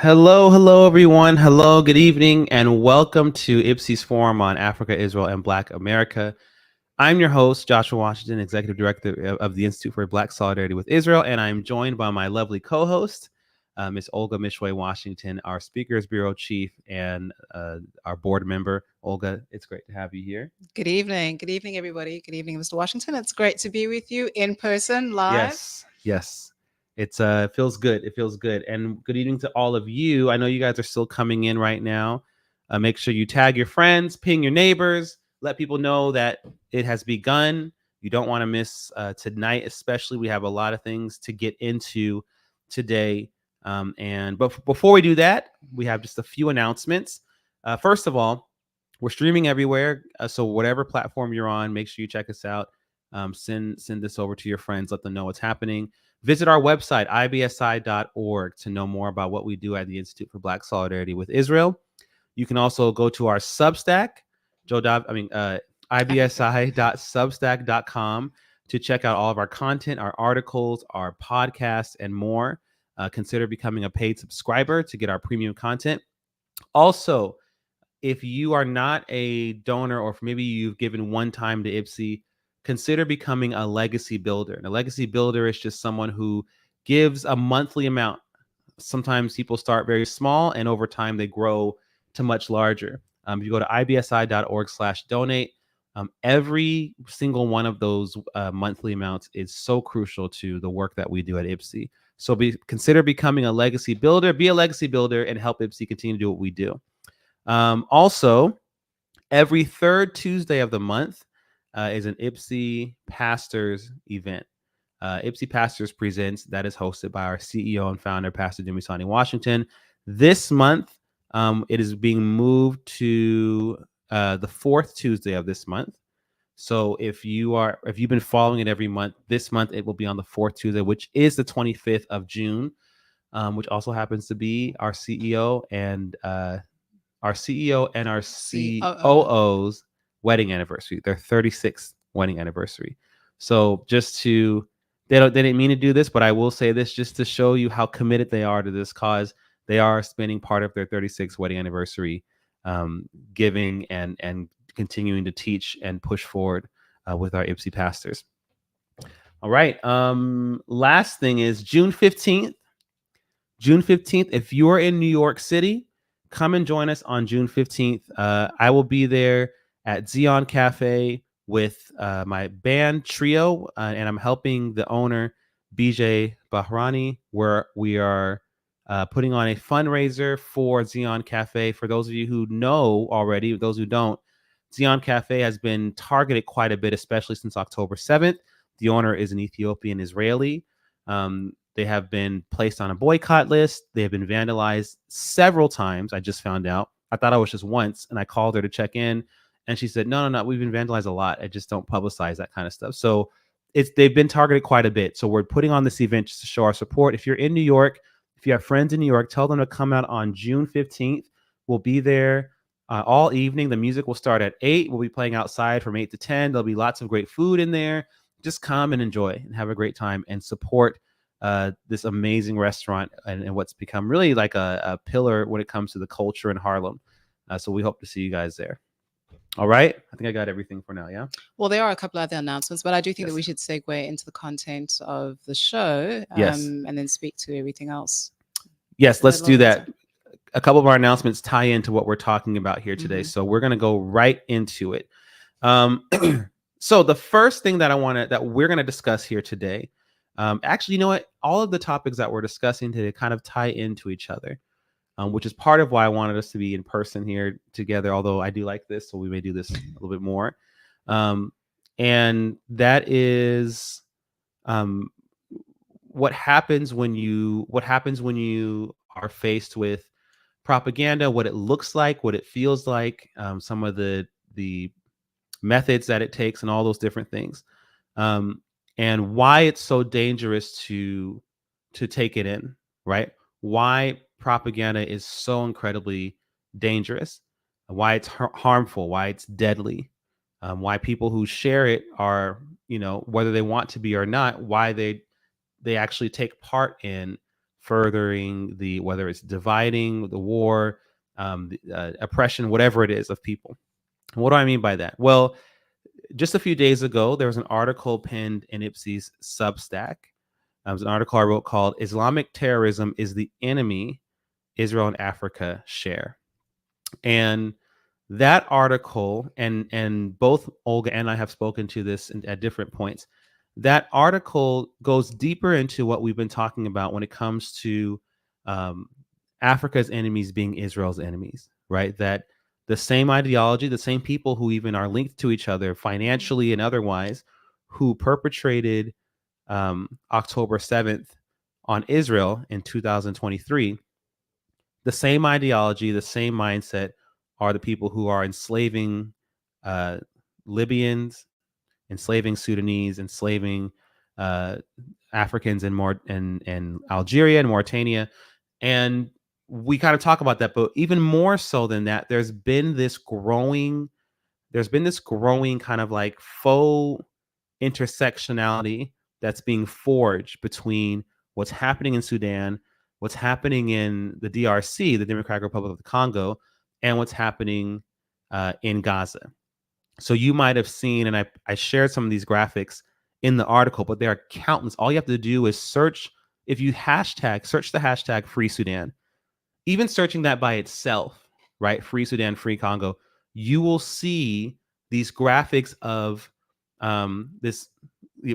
Hello, everyone. Hello, good evening, and welcome to IBSI's Forum on Africa, Israel, and Black America. I'm your host, Joshua Washington, Executive Director of the Institute for Black Solidarity with Israel, and I'm joined by my lovely co-host, Ms. Olga Mishway Washington, our Speakers Bureau Chief and our board member. Olga, it's great to have you here. Good evening. Good evening, everybody. Good evening, Mr. Washington. It's great to be with you in person, live. Yes. It feels good. It feels good. And good evening to all of you. I know you guys are still coming in right now. Make sure you tag your friends, ping your neighbors, let people know that it has begun. You don't want to miss tonight, especially. We have a lot of things to get into today. But before we do that, we have just a few announcements. First of all, we're streaming everywhere. So whatever platform you're on, make sure you check us out. Send this over to your friends. Let them know what's happening. Visit our website, ibsi.org, to know more about what we do at the Institute for Black Solidarity with Israel. You can also go to our Substack, ibsi.substack.com, to check out all of our content, our articles, our podcasts, and more. Consider becoming a paid subscriber to get our premium content. Also, if you are not a donor, or if maybe you've given one time to IBSI, consider becoming a legacy builder. And a legacy builder is just someone who gives a monthly amount. Sometimes people start very small, and over time they grow to much larger. If you go to ibsi.org/donate, every single one of those monthly amounts is so crucial to the work that we do at IBSI. So consider becoming a legacy builder. Be a legacy builder and help IBSI continue to do what we do. Also, every third Tuesday of the month is an IBSI Pastors event. IBSI Pastors Presents, that is hosted by our CEO and founder, Pastor Dumisani Washington. This month, it is being moved to the fourth Tuesday of this month. So if you've been following it every month, this month it will be on the fourth Tuesday, which is the 25th of June, which also happens to be our CEO and our COO's wedding anniversary, their 36th wedding anniversary. So they didn't mean to do this, but I will say this just to show you how committed they are to this cause. They are spending part of their 36th wedding anniversary giving and continuing to teach and push forward with our IBSI pastors. All right. Last thing is June 15th. If you're in New York City, come and join us on June 15th. I will be there at Zion Cafe with my band trio, and I'm helping the owner, BJ Bahrani, where we are putting on a fundraiser for Zion Cafe. For those of you who know already, those who don't, Zion Cafe has been targeted quite a bit, especially since October 7th. The owner is an Ethiopian Israeli. They have been placed on a boycott list. They have been vandalized several times. I just found out. I thought I was just once, and I called her to check in, and she said, no, we've been vandalized a lot. I just don't publicize that kind of stuff. So they've been targeted quite a bit. So we're putting on this event just to show our support. If you're in New York, if you have friends in New York, tell them to come out on June 15th. We'll be there all evening. The music will start at 8. We'll be playing outside from 8 to 10. There'll be lots of great food in there. Just come and enjoy and have a great time and support this amazing restaurant and what's become really like a pillar when it comes to the culture in Harlem. So we hope to see you guys there. All right. I think I got everything for now. Yeah. Well, there are a couple other announcements, but I do think that we should segue into the content of the show and then speak to everything else. Yes, let's do that. A couple of our announcements tie into what we're talking about here today. So we're going to go right into it. So the first thing that we're going to discuss here today, actually, you know what? All of the topics that we're discussing today kind of tie into each other, which is part of why I wanted us to be in person here together, although I do like this, so we may do this a little bit more. And that is what happens when you are faced with propaganda, what it looks like, what it feels like, some of the methods that it takes, and all those different things. And why it's so dangerous to take it in, right? Why propaganda is so incredibly dangerous, why it's harmful, why it's deadly, why people who share it are, whether they want to be or not, why they actually take part in furthering whether it's dividing, the war, oppression, whatever it is of people. What do I mean by that? Well, just a few days ago, there was an article pinned in IBSI's Substack. It was an article I wrote called "Islamic Terrorism is the Enemy Israel and Africa Share." And that article, and both Olga and I have spoken to this at different points. That article goes deeper into what we've been talking about when it comes to Africa's enemies being Israel's enemies, right? That the same ideology, the same people who even are linked to each other financially and otherwise, who perpetrated October 7th on Israel in 2023, the same ideology, the same mindset are the people who are enslaving Libyans, enslaving Sudanese, enslaving Africans in Algeria and Mauritania. And we kind of talk about that, but even more so than that, there's been this growing kind of like faux intersectionality that's being forged between what's happening in Sudan, what's happening in the DRC, the Democratic Republic of the Congo, and what's happening in Gaza. So you might have seen, and I shared some of these graphics in the article, but there are countless. All you have to do is search. If you search the hashtag Free Sudan, even searching that by itself, right? Free Sudan, Free Congo, you will see these graphics of this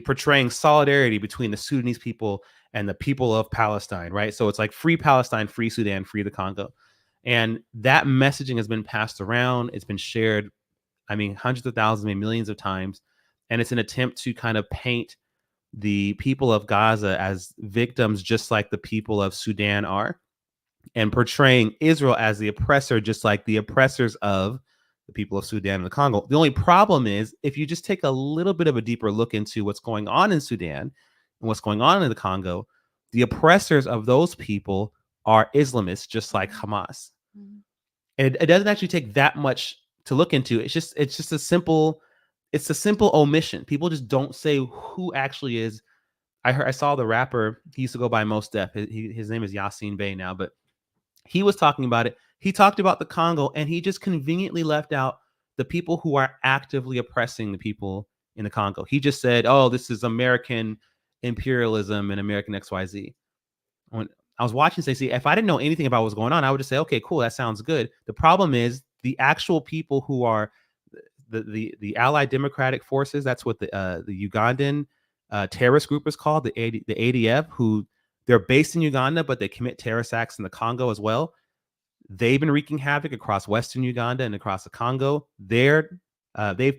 portraying solidarity between the Sudanese people and the people of Palestine, right? So it's like Free Palestine, Free Sudan, Free the Congo. And that messaging has been passed around. It's been shared, I mean, hundreds of thousands, maybe millions of times. And it's an attempt to kind of paint the people of Gaza as victims, just like the people of Sudan are, and portraying Israel as the oppressor, just like the oppressors of the people of Sudan and the Congo. The only problem is, if you just take a little bit of a deeper look into what's going on in Sudan and what's going on in the Congo, the oppressors of those people are Islamists, just like Hamas. Mm-hmm. And it doesn't actually take that much to look into. It's just a simple omission. People just don't say who actually is. I saw the rapper. He used to go by Mos Def. His name is Yasin Bey now, but he was talking about it. He talked about the Congo, and he just conveniently left out the people who are actively oppressing the people in the Congo. He just said, "Oh, this is American imperialism and American XYZ." When I was watching, see, if I didn't know anything about what's going on, I would just say, "Okay, cool, that sounds good." The problem is the actual people who are the Allied Democratic Forces. That's what the Ugandan terrorist group is called, the ADF, who they're based in Uganda, but they commit terrorist acts in the Congo as well. They've been wreaking havoc across Western Uganda and across the Congo. They've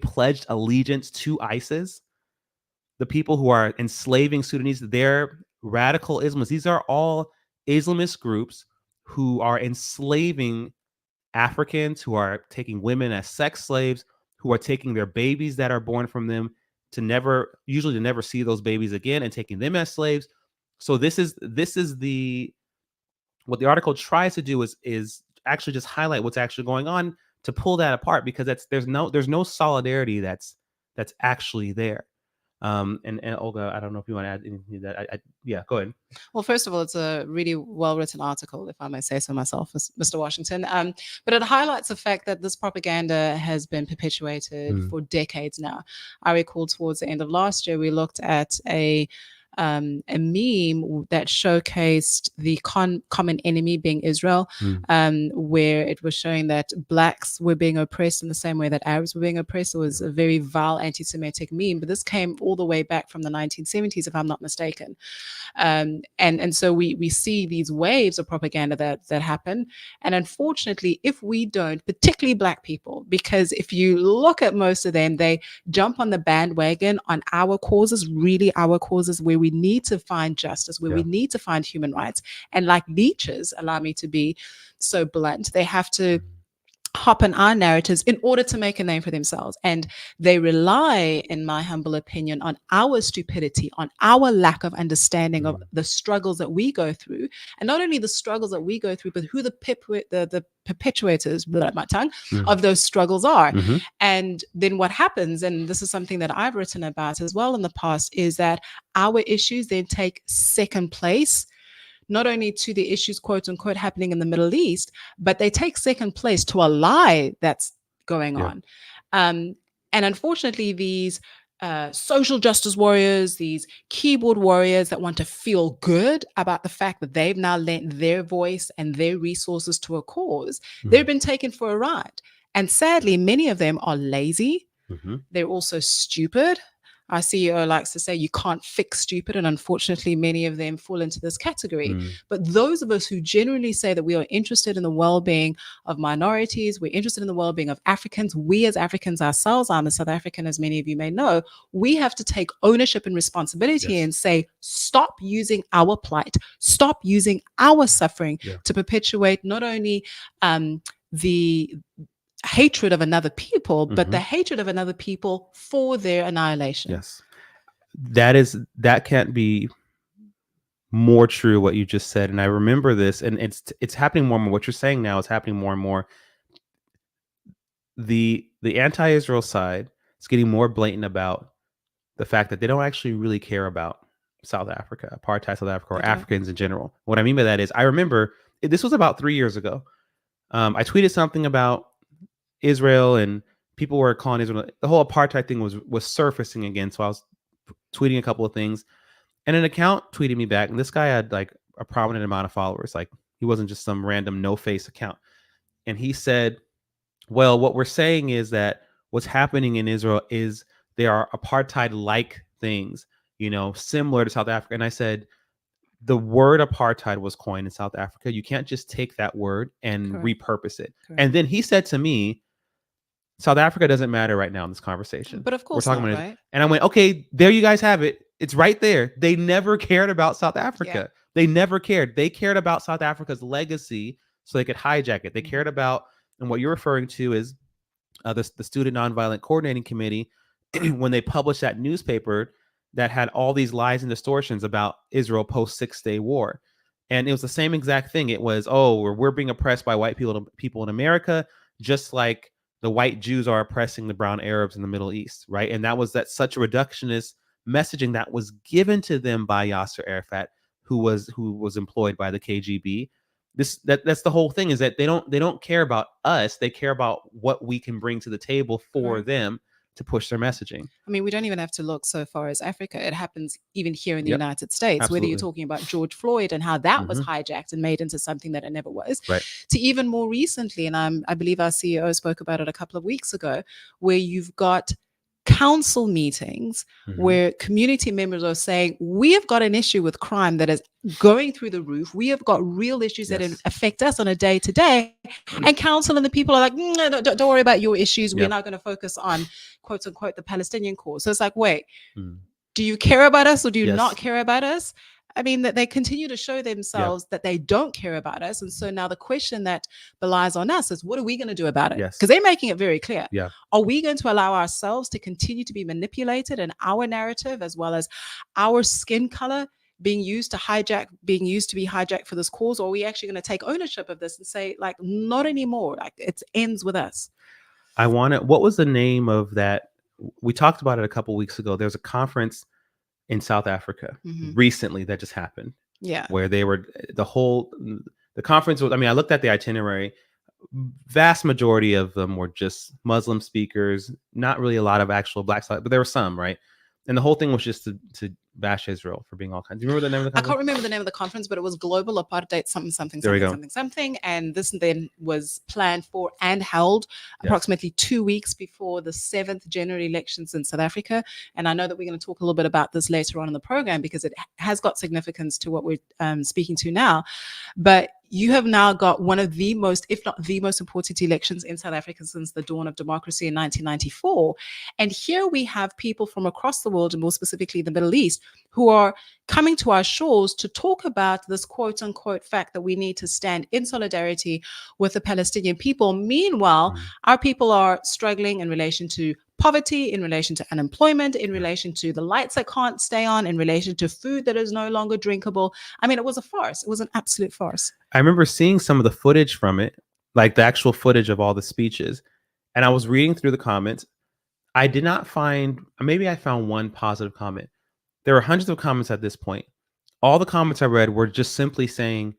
pledged allegiance to ISIS. The people who are enslaving Sudanese, they're radical Islamists. These are all Islamist groups who are enslaving Africans, who are taking women as sex slaves, who are taking their babies that are born from them to never see those babies again, and taking them as slaves. So this is what the article tries to do is actually just highlight what's actually going on to pull that apart, because there's no solidarity that's actually there. And Olga, I don't know if you want to add anything to that. Yeah, go ahead. Well, first of all, it's a really well-written article, if I may say so myself, Mr. Washington. But it highlights the fact that this propaganda has been perpetuated for decades now. I recall towards the end of last year, we looked at a meme that showcased the common enemy being Israel, where it was showing that blacks were being oppressed in the same way that Arabs were being oppressed. It was a very vile anti-Semitic meme, but this came all the way back from the 1970s, if I'm not mistaken. And so we see these waves of propaganda that happen. And unfortunately, if we don't, particularly Black people, because if you look at most of them, they jump on the bandwagon on our causes, really our causes, where we need to find justice, where we need to find human rights. And like leeches, allow me to be so blunt, they have to hop on our narratives in order to make a name for themselves. And they rely, in my humble opinion, on our stupidity, on our lack of understanding of the struggles that we go through. And not only the struggles that we go through, but who the perpetuators, my tongue, of those struggles are. And then what happens, and this is something that I've written about as well in the past, is that our issues then take second place not only to the issues, quote unquote, happening in the Middle East, but they take second place to a lie that's going Yeah. on. And unfortunately, these social justice warriors, these keyboard warriors that want to feel good about the fact that they've now lent their voice and their resources to a cause, they've been taken for a ride. And sadly, many of them are lazy. They're also stupid. Our CEO likes to say you can't fix stupid, and unfortunately, many of them fall into this category. But those of us who generally say that we are interested in the well-being of minorities, we're interested in the well-being of Africans, we as Africans ourselves, I'm a South African, as many of you may know, we have to take ownership and responsibility and say, stop using our plight, stop using our suffering to perpetuate not only the hatred of another people, but the hatred of another people for their annihilation. Yes. That can't be more true what you just said. And I remember this, and it's happening more and more. What you're saying now is happening more and more. The anti-Israel side is getting more blatant about the fact that they don't actually really care about South Africa, apartheid South Africa, or Africans in general. What I mean by that is, I remember this was about 3 years ago. I tweeted something about Israel, and people were calling Israel. The whole apartheid thing was surfacing again. So I was tweeting a couple of things, and an account tweeted me back, and this guy had like a prominent amount of followers. Like, he wasn't just some random no face account. And he said, well, what we're saying is that what's happening in Israel is there are apartheid like things, similar to South Africa. And I said, the word apartheid was coined in South Africa. You can't just take that word and repurpose it. And then he said to me, South Africa doesn't matter right now in this conversation. But of course we're talking not, about right? And I went, okay, there you guys have it. It's right there. They never cared about South Africa. They never cared. They cared about South Africa's legacy so they could hijack it. They cared about, and what you're referring to is the Student Nonviolent Coordinating Committee, when they published that newspaper that had all these lies and distortions about Israel post 6-day war. And it was the same exact thing. It was, we're being oppressed by white people in America, just like the white Jews are oppressing the brown Arabs in the Middle East, right? And that was such a reductionist messaging that was given to them by Yasser Arafat, who was employed by the KGB. That's the whole thing, is that they don't care about us. They care about what we can bring to the table for them to push their messaging. I mean, we don't even have to look so far as Africa. It happens even here in the United States, whether you're talking about George Floyd and how that was hijacked and made into something that it never was, to even more recently, and I believe our CEO spoke about it a couple of weeks ago, where you've got council meetings where community members are saying, we have got an issue with crime that is going through the roof. We have got real issues that affect us on a day to day. And council and the people are like, no, don't worry about your issues. We're not going to focus on, quote unquote, the Palestinian cause. So it's like, wait, do you care about us or do you not care about us? I mean, that they continue to show themselves that they don't care about us. And so now the question that belies on us is, what are we going to do about it? Because they're making it very clear. Are we going to allow ourselves to continue to be manipulated and our narrative, as well as our skin color, being used to be hijacked for this cause? Or are we actually going to take ownership of this and say, like, not anymore, like it ends with us? What was the name of that? We talked about it a couple of weeks ago. There's a conference in South Africa recently that just happened. Where they were, the conference was, I mean, I looked at the itinerary. Vast majority of them were just Muslim speakers, not really a lot of actual Black, but there were some, right? And the whole thing was just to bash Israel for being all kinds. Do you remember the name of the conference? I can't remember the name of the conference, but it was Global Apartheid something. And this then was planned for and held approximately 2 weeks before the 7th general elections in South Africa. And I know that we're going to talk a little bit about this later on in the program, because it has got significance to what we're speaking to now. But you have now got one of the most, if not the most important elections in South Africa since the dawn of democracy in 1994. And here we have people from across the world, and more specifically the Middle East, who are coming to our shores to talk about this quote unquote fact that we need to stand in solidarity with the Palestinian people. Meanwhile, our people are struggling in relation to poverty, in relation to unemployment, in relation to the lights that can't stay on, in relation to food that is no longer drinkable. I mean, it was a farce. It was an absolute farce. I remember seeing some of the footage from it, like the actual footage of all the speeches. And I was reading through the comments. I did not find, maybe I found one positive comment. There were hundreds of comments at this point all the comments I read were just simply saying,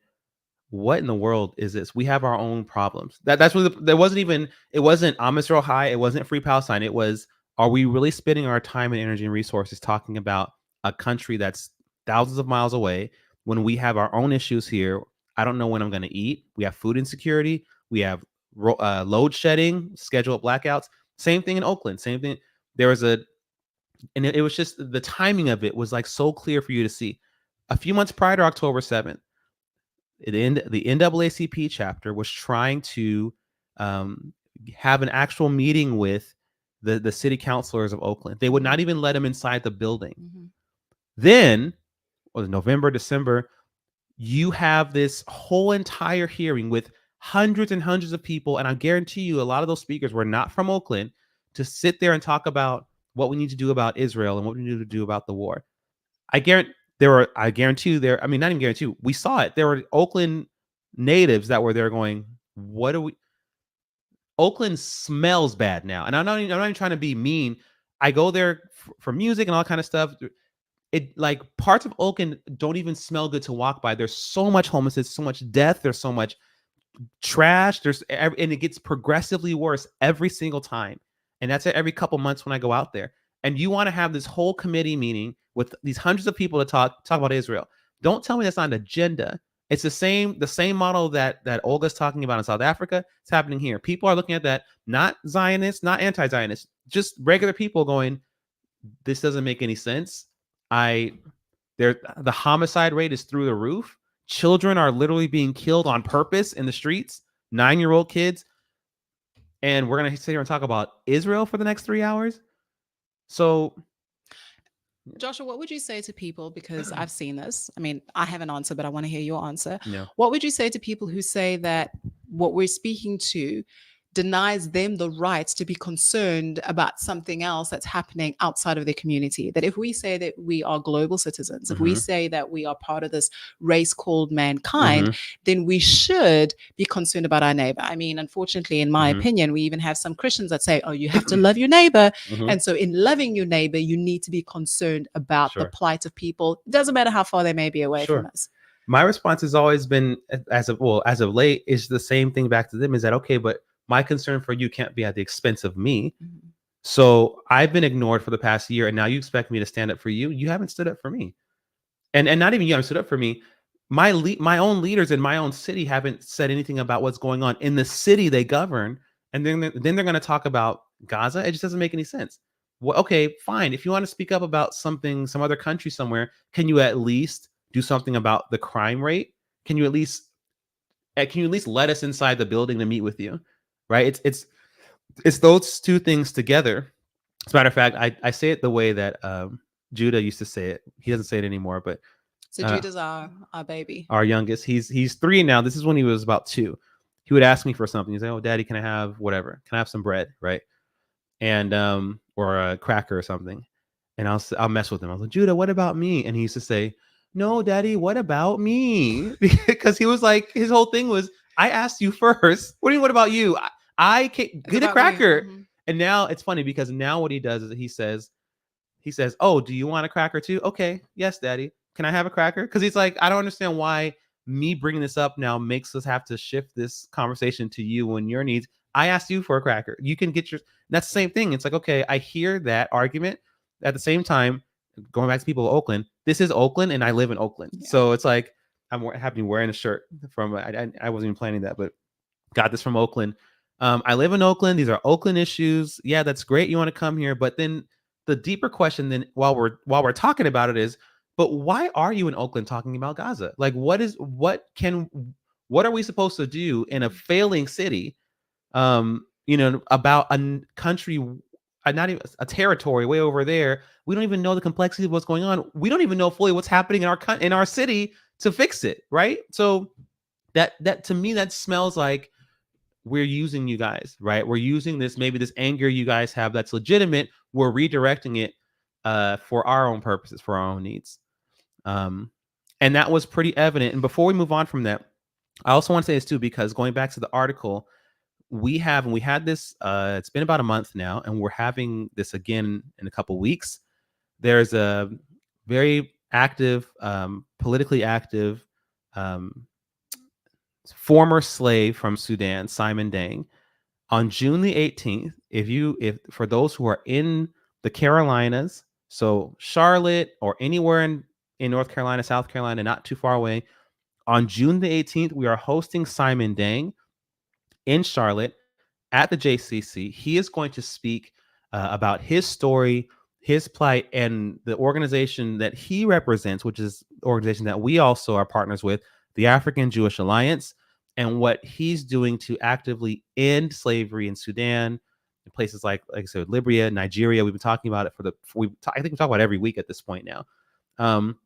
what in the world is this? We have our own problems. That's what there wasn't even, it wasn't I'm Israel high, it wasn't free Palestine. It was, are we really spending our time and energy and resources talking about a country that's thousands of miles away when we have our own issues here? I don't know when I'm going to eat. We have food insecurity. We have load shedding, scheduled blackouts. Same thing in Oakland. Same thing. There was a, and it was just the timing of it was like so clear for you to see. A few months prior to October 7th, the NAACP chapter was trying to um, have an actual meeting with the city councilors of Oakland. They would not even let them inside the building. Mm-hmm. Then, was November, December, you have this whole entire hearing with hundreds and hundreds of people, and I guarantee you, a lot of those speakers were not from Oakland, to sit there and talk about what we need to do about Israel and what we need to do about the war. I guarantee I guarantee you there. I mean, not even guarantee you. We saw it. There were Oakland natives that were there going, "What do we?" Oakland smells bad now, and I'm not even trying to be mean. I go there for music and all kind of stuff. It like parts of Oakland don't even smell good to walk by. There's so much homelessness, so much death. There's so much trash. And it gets progressively worse every single time. And that's every couple months when I go out there. And you want to have this whole committee meeting with these hundreds of people to talk about Israel. Don't tell me that's not an agenda. It's the same model that Olga's talking about in South Africa. It's happening here. People are looking at that, not Zionists, not anti-Zionists, just regular people going, this doesn't make any sense. The homicide rate is through the roof. Children are literally being killed on purpose in the streets, 9-year-old kids. And we're going to sit here and talk about Israel for the next 3 hours. So, Joshua, what would you say to people? Because I've seen this. I mean, I have an answer, but I want to hear your answer. yeah. What would you say to people who say that what we're speaking to denies them the rights to be concerned about something else that's happening outside of their community? That if we say that we are global citizens, if we say that we are part of this race called mankind, then we should be concerned about our neighbor. I mean, unfortunately, in my opinion, we even have some Christians that say, oh, you have to love your neighbor. And so in loving your neighbor, you need to be concerned about the plight of people. It doesn't matter how far they may be away from us. My response has always been, as of late, is the same thing back to them, is that, okay, but my concern for you can't be at the expense of me. So I've been ignored for the past year, and now you expect me to stand up for you. You haven't stood up for me. And not even you haven't stood up for me. My own leaders in my own city haven't said anything about what's going on in the city they govern. And then they're going to talk about Gaza. It just doesn't make any sense. Well, okay, fine. If you want to speak up about something, some other country somewhere, can you at least do something about the crime rate? Can you at least let us inside the building to meet with you? Right? It's those two things together. As a matter of fact, I say it the way that Judah used to say it. He doesn't say it anymore, but so Judah's our baby, our youngest. He's 3 now. This is when he was about 2. He would ask me for something. He'd say, "Oh, Daddy, can I have whatever? Can I have some bread?" Right? And or a cracker or something. And I'll mess with him. I was like, "Judah, what about me?" And he used to say, "No, Daddy, what about me?" Because he was like, his whole thing was, "I asked you first. What do you? What about you? I can't get a cracker." And now it's funny because now what he does is he says, "Oh, do you want a cracker too? Okay, yes, Daddy. Can I have a cracker?" Because he's like, I don't understand why me bringing this up now makes us have to shift this conversation to you and your needs. I asked you for a cracker. You can get your. That's the same thing. It's like, okay, I hear that argument. At the same time, going back to people of Oakland, this is Oakland, and I live in Oakland, so it's like I'm happy wearing a shirt from. I wasn't even planning that, but got this from Oakland. I live in Oakland. These are Oakland issues. Yeah, that's great. You want to come here, but then the deeper question, then while we're talking about it, is, but why are you in Oakland talking about Gaza? Like, what are we supposed to do in a failing city? About a country, not even a territory way over there. We don't even know the complexity of what's going on. We don't even know fully what's happening in our city to fix it, right? So that to me, that smells like we're using you guys, right? We're using maybe this anger you guys have that's legitimate. We're redirecting it for our own purposes, for our own needs. And that was pretty evident. And before we move on from that, I also want to say this too, because going back to the article, we had this, it's been about a month now, and we're having this again in a couple weeks. There's a very active, politically active, um, former slave from Sudan, Simon Dang, on June the 18th. If for those who are in the Carolinas, so Charlotte or anywhere in North Carolina, South Carolina, not too far away, on June the 18th, we are hosting Simon Dang in Charlotte at the JCC. He is going to speak about his story, his plight, and the organization that he represents, which is the organization that we also are partners with, the African Jewish Alliance, and what he's doing to actively end slavery in Sudan, in places like I said, Libya, Nigeria. We've been talking about it I think we talk about it every week at this point now. Um,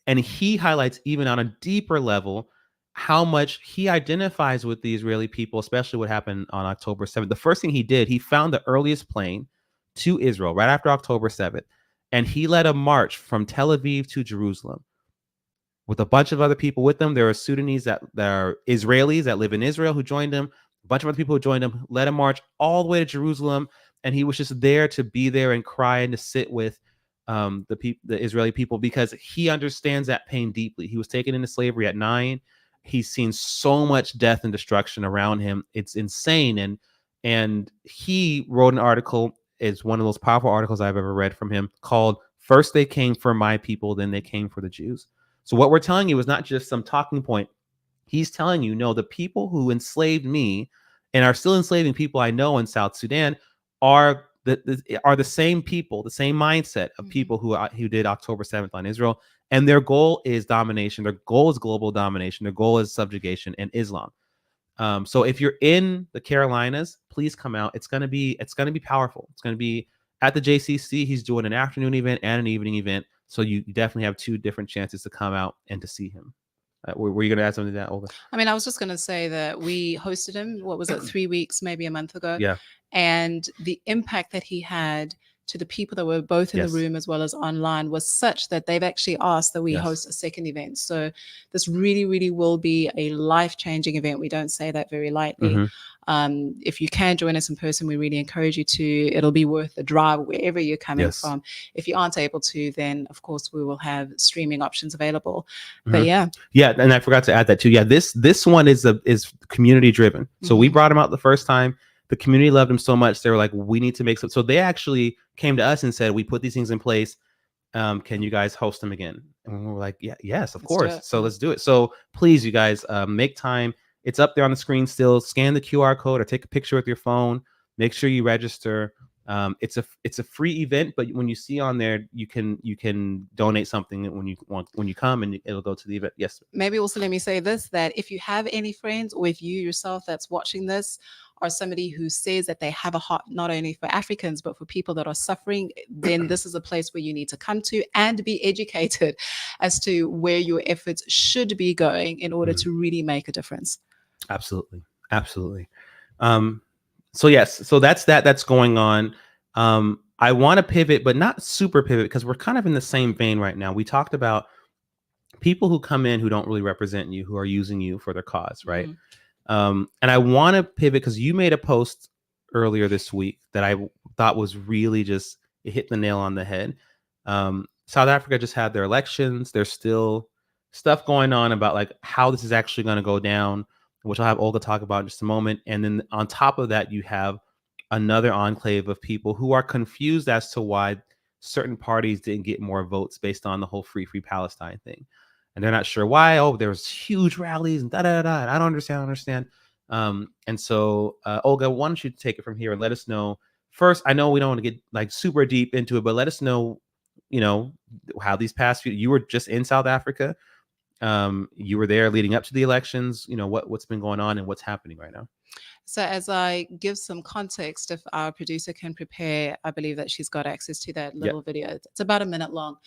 and he highlights, even on a deeper level, how much he identifies with the Israeli people, especially what happened on October 7th. The first thing he did, he found the earliest plane to Israel right after October 7th, and he led a march from Tel Aviv to Jerusalem with a bunch of other people with them. There are Sudanese that are Israelis that live in Israel who joined him. A bunch of other people who joined him, led a march all the way to Jerusalem, and he was just there to be there and cry and to sit with the Israeli people, because he understands that pain deeply. He was taken into slavery at 9. He's seen so much death and destruction around him. It's insane. And he wrote an article. It's one of those powerful articles I've ever read from him, called "First They Came for My People, Then They Came for the Jews." So what we're telling you is not just some talking point. He's telling you, no, the people who enslaved me and are still enslaving people I know in South Sudan are the same people, the same mindset of people who did October 7th on Israel. And their goal is domination. Their goal is global domination. Their goal is subjugation and Islam. So if you're in the Carolinas, please come out. It's gonna be powerful. It's gonna be at the JCC. He's doing an afternoon event and an evening event, so you definitely have 2 different chances to come out and to see him. Were you going to add something to that, Olga? I mean, I was just going to say that we hosted him, what was it, 3 weeks, maybe a month ago? Yeah. And the impact that he had to the people that were both in the room as well as online was such that they've actually asked that we host a second event. So this really, really will be a life-changing event. We don't say that very lightly. If you can join us in person, we really encourage you to. It'll be worth the drive wherever you're coming from. If you aren't able to, then of course we will have streaming options available. But yeah, and I forgot to add that too. Yeah, this one is community driven. So we brought him out the first time. The community loved him so much, they were like, we need to make some. So they actually came to us and said, we put these things in place. Can you guys host them again? And we were like, yes, of course. So let's do it. So please, you guys, make time. It's up there on the screen still. Scan the QR code or take a picture with your phone. Make sure you register. It's a free event, but when you see on there, you can donate something when you come, and it'll go to the event. Yes. Maybe also let me say this, that if you have any friends, or if you yourself that's watching this are somebody who says that they have a heart not only for Africans but for people that are suffering, then this is a place where you need to come to and be educated as to where your efforts should be going in order to really make a difference. Absolutely. So yes, so that's going on. I want to pivot, but not super pivot, because we're kind of in the same vein right now. We talked about people who come in who don't really represent you, who are using you for their cause, right? And I want to pivot because you made a post earlier this week that I thought was really it hit the nail on the head. South Africa just had their elections. There's still stuff going on about like how this is actually going to go down, which I'll have Olga talk about in just a moment. And then on top of that, you have another enclave of people who are confused as to why certain parties didn't get more votes based on the whole free Palestine thing. And they're not sure why. Oh, there was huge rallies and da-da-da-da. I don't understand. And so, Olga, why don't you take it from here and let us know. First, I know we don't want to get like super deep into it, but let us know, how these past few, you were just in South Africa. You were there leading up to the elections. What's been going on and what's happening right now. So as I give some context, if our producer can prepare, I believe that she's got access to that little video. It's about a minute long.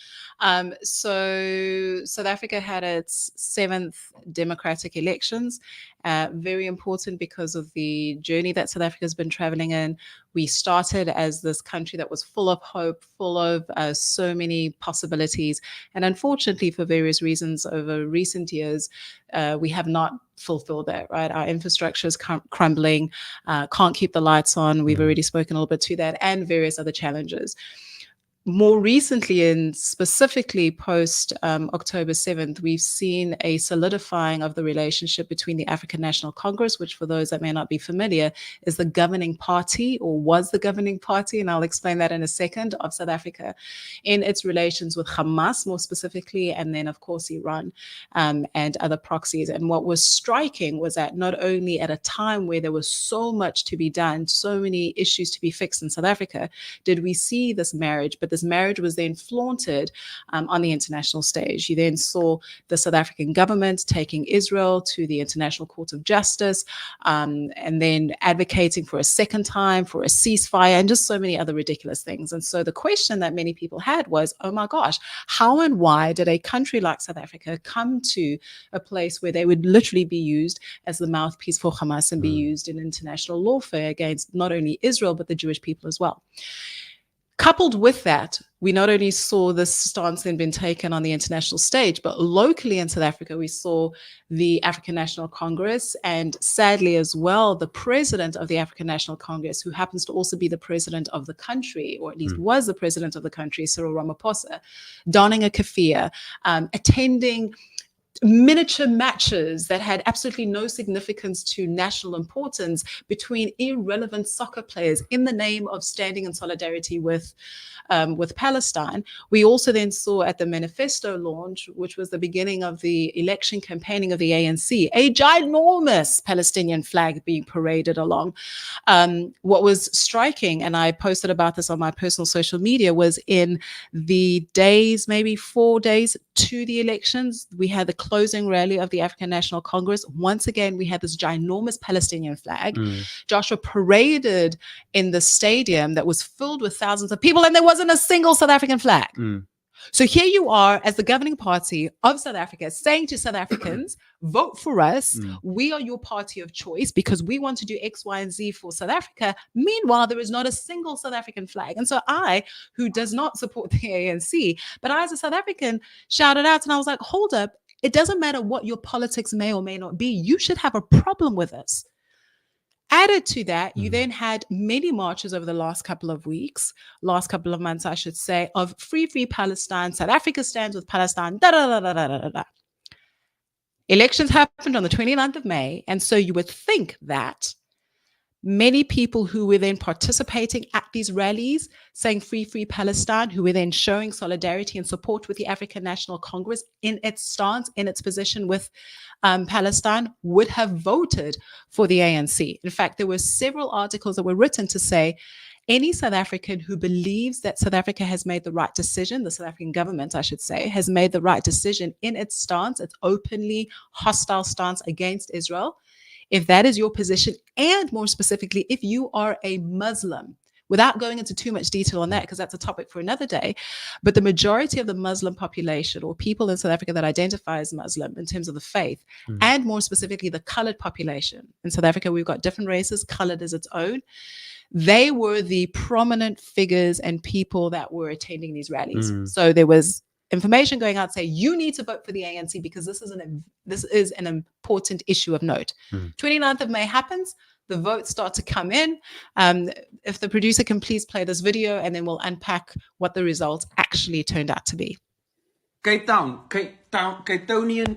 So South Africa had its 7th democratic elections. Very important because of the journey that South Africa has been traveling in. We started as this country that was full of hope, full of so many possibilities. And unfortunately, for various reasons over recent years, we have not fulfilled that, right? Our infrastructure is crumbling, can't keep the lights on. We've already spoken a little bit to that, and various other challenges. more recently, and specifically post October 7th, we've seen a solidifying of the relationship between the African National Congress, which for those that may not be familiar, is the governing party, or was the governing party, and I'll explain that in a second, of South Africa, in its relations with Hamas more specifically, and then of course Iran and other proxies. And what was striking was that not only at a time where there was so much to be done, so many issues to be fixed in South Africa, did we see this marriage, but this marriage was then flaunted on the international stage. You then saw the South African government taking Israel to the International Court of Justice, and then advocating for a second time for a ceasefire, and just so many other ridiculous things. And so the question that many people had was, oh my gosh, how and why did a country like South Africa come to a place where they would literally be used as the mouthpiece for Hamas and be used in international lawfare against not only Israel, but the Jewish people as well? Coupled with that, we not only saw this stance then been taken on the international stage, but locally in South Africa, we saw the African National Congress, and sadly as well, the president of the African National Congress, who happens to also be the president of the country, or at least was the president of the country, Cyril Ramaphosa, donning a keffiyeh, attending miniature matches that had absolutely no significance to national importance between irrelevant soccer players in the name of standing in solidarity with Palestine. We also then saw at the manifesto launch, which was the beginning of the election campaigning of the ANC, a ginormous Palestinian flag being paraded along. What was striking, and I posted about this on my personal social media, was in the days, maybe 4 days to the elections, we had the closing rally of the African National Congress. Once again, we had this ginormous Palestinian flag. Joshua paraded in the stadium that was filled with thousands of people, and there wasn't a single South African flag. So here you are as the governing party of South Africa saying to South Africans, vote for us. We are your party of choice because we want to do X, Y, and Z for South Africa. Meanwhile, there is not a single South African flag. And so I, who does not support the ANC, but I as a South African shouted out, and I was like, hold up. It doesn't matter what your politics may or may not be. You should have a problem with us. Added to that, you then had many marches over the last couple of weeks, last couple of months, I should say, of free Palestine, South Africa stands with Palestine, da da da da da da da. Elections happened on the 29th of May. And so you would think that many people who were then participating at these rallies, saying free Palestine, who were then showing solidarity and support with the African National Congress in its stance, in its position with Palestine, would have voted for the ANC. In fact, there were several articles that were written to say any South African who believes that South Africa has made the right decision, the South African government, I should say, has made the right decision in its stance, its openly hostile stance against Israel, if that is your position, and more specifically, if you are a Muslim, without going into too much detail on that, because that's a topic for another day, but the majority of the Muslim population, or people in South Africa that identify as Muslim in terms of the faith, and more specifically, the colored population. In South Africa, we've got different races, colored is its own. They were the prominent figures and people that were attending these rallies. So there was information going out saying you need to vote for the ANC because this is an important issue of note. 29th of May happens, the votes start to come in. If the producer can please play this video, and then we'll unpack what the results actually turned out to be. Cape Townian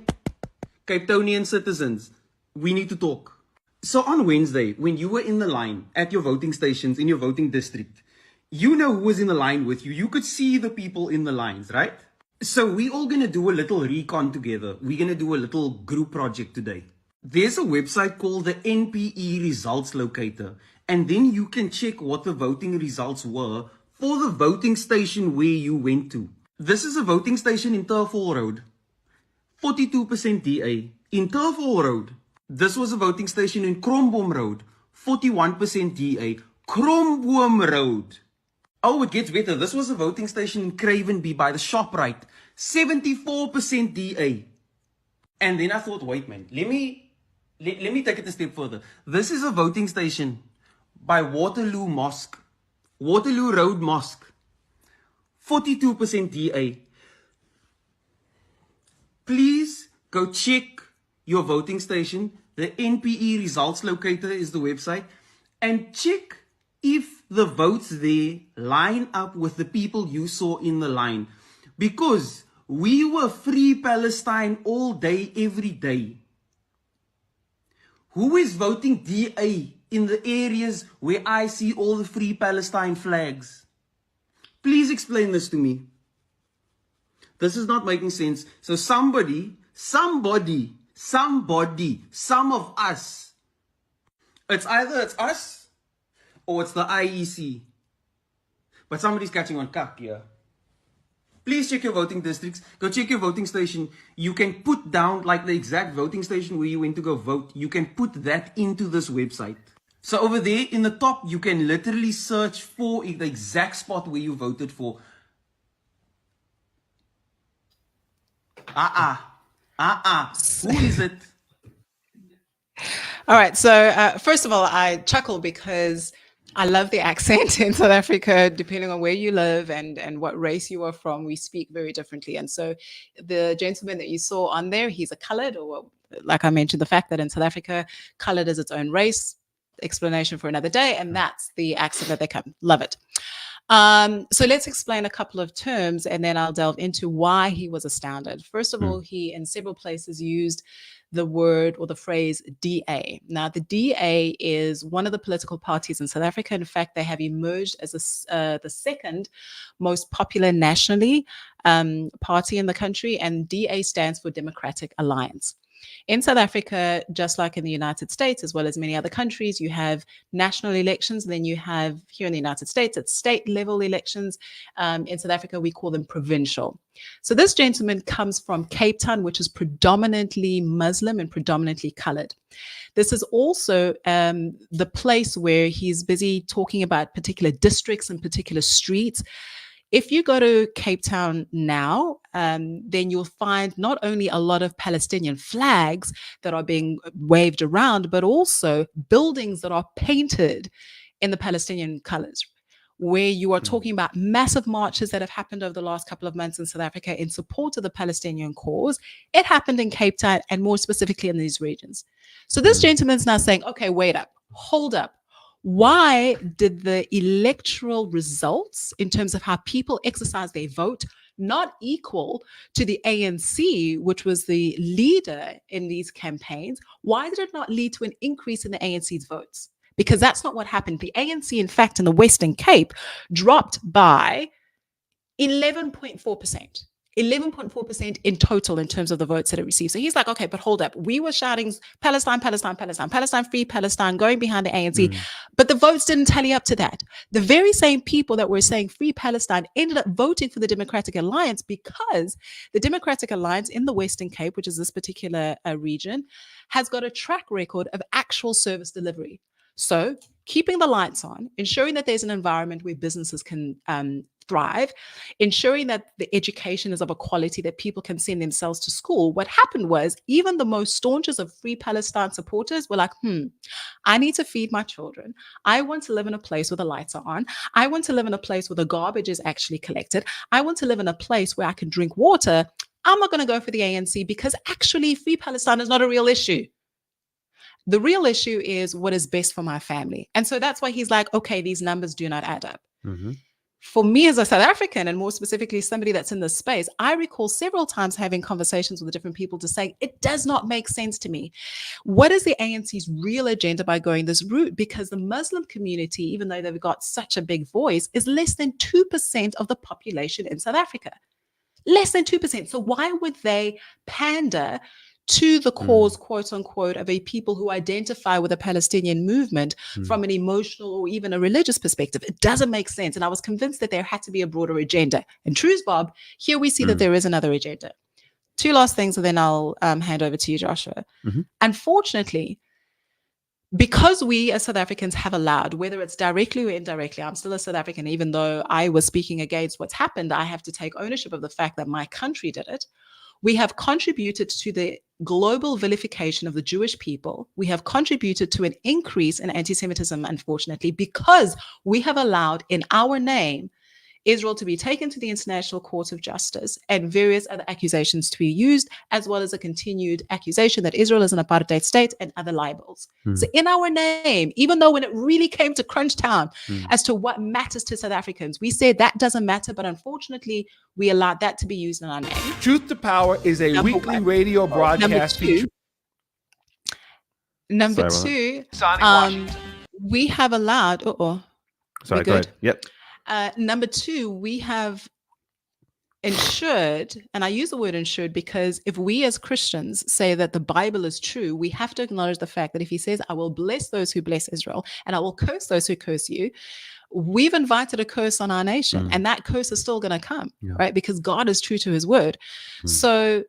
citizens, we need to talk. So on Wednesday, when you were in the line at your voting stations in your voting district, you know who was in the line with you. You could see the people in the lines, right? So we're all going to do a little recon together. We're going to do a little group project today. There's a website called the NPE Results Locator, and then you can check what the voting results were for the voting station where you went to. This is a voting station in Turf Hall Road, 42% DA. In Turf Hall Road, this was a voting station in Kromboom Road, 41% DA. Kromboom Road. Oh, it gets better. This was a voting station in Cravenby by the ShopRite, 74% DA. And then I thought, wait, man, let me take it a step further. This is a voting station by Waterloo Mosque, Waterloo Road Mosque, 42% DA. Please go check your voting station. The NPE Results Locator is the website. And check if the votes there line up with the people you saw in the line. Because we were free Palestine all day, every day. Who is voting DA in the areas where I see all the free Palestine flags? Please explain this to me. This is not making sense. So somebody, some of us, it's either it's us or it's the IEC. But somebody's catching on cuck here. Please check your voting districts. Go check your voting station. You can put down like the exact voting station where you went to go vote. You can put that into this website. So over there in the top, you can literally search for the exact spot where you voted for. Who is it? All right. So first of all, I chuckle because I love the accent in South Africa. Depending on where you live and what race you are from, we speak very differently. And so the gentleman that you saw on there, he's a colored, or like I mentioned, the fact that in South Africa, colored is its own race. Explanation for another day. And that's the accent that they come. Love it. So let's explain a couple of terms and then I'll delve into why he was astounded. First of all, he in several places used the word or the phrase DA. Now, the DA is one of the political parties in South Africa. In fact, they have emerged as the second most popular nationally party in the country, and DA stands for Democratic Alliance. In South Africa, just like in the United States, as well as many other countries, you have national elections. And then you have here in the United States, it's state level elections. In South Africa, we call them provincial. So this gentleman comes from Cape Town, which is predominantly Muslim and predominantly colored. This is also the place where he's busy talking about particular districts and particular streets. If you go to Cape Town now, then you'll find not only a lot of Palestinian flags that are being waved around, but also buildings that are painted in the Palestinian colors, where you are talking about massive marches that have happened over the last couple of months in South Africa in support of the Palestinian cause. It happened in Cape Town and more specifically in these regions. So this gentleman's now saying, okay, wait up, hold up. Why did the electoral results in terms of how people exercise their vote not equal to the ANC, which was the leader in these campaigns? Why did it not lead to an increase in the ANC's votes? Because that's not what happened. The ANC, in fact, in the Western Cape dropped by 11.4%. 11.4% in total in terms of the votes that it received. So he's like, okay, but hold up. We were shouting Palestine, Palestine, Palestine, Palestine, free Palestine, going behind the ANC. But the votes didn't tally up to that. The very same people that were saying free Palestine ended up voting for the Democratic Alliance because the Democratic Alliance in the Western Cape, which is this particular region, has got a track record of actual service delivery. So keeping the lights on, ensuring that there's an environment where businesses can thrive, ensuring that the education is of a quality that people can send themselves to school. What happened was even the most staunchest of Free Palestine supporters were like, I need to feed my children. I want to live in a place where the lights are on. I want to live in a place where the garbage is actually collected. I want to live in a place where I can drink water. I'm not going to go for the ANC because actually Free Palestine is not a real issue. The real issue is what is best for my family. And so that's why he's like, okay, these numbers do not add up. For me as a South African, and more specifically somebody that's in this space, I recall several times having conversations with different people to say, it does not make sense to me. What is the ANC's real agenda by going this route? Because the Muslim community, even though they've got such a big voice, is less than 2% of the population in South Africa. Less than 2%. So why would they pander to the cause, quote unquote, of a people who identify with the Palestinian movement from an emotional or even a religious perspective? It doesn't make sense. And I was convinced that there had to be a broader agenda. And truth, Bob, here we see that there is another agenda. Two last things, and then I'll hand over to you, Joshua. Unfortunately, because we as South Africans have allowed, whether it's directly or indirectly, I'm still a South African, even though I was speaking against what's happened, I have to take ownership of the fact that my country did it. We have contributed to the global vilification of the Jewish people. We have contributed to an increase in anti-Semitism, unfortunately, because we have allowed in our name Israel to be taken to the International Court of Justice, and various other accusations to be used, as well as a continued accusation that Israel is an apartheid state and other libels. So in our name, even though when it really came to crunch time as to what matters to South Africans, we said that doesn't matter, but unfortunately, we allowed that to be used in our name. Truth to Power is a weekly radio broadcast feature. Number two, we have allowed. Sorry, go ahead. Yep. Number two, we have ensured, and I use the word ensured because if we as Christians say that the Bible is true, we have to acknowledge the fact that if he says, I will bless those who bless Israel and I will curse those who curse you, we've invited a curse on our nation, and that curse is still going to come, right? Because God is true to his word. So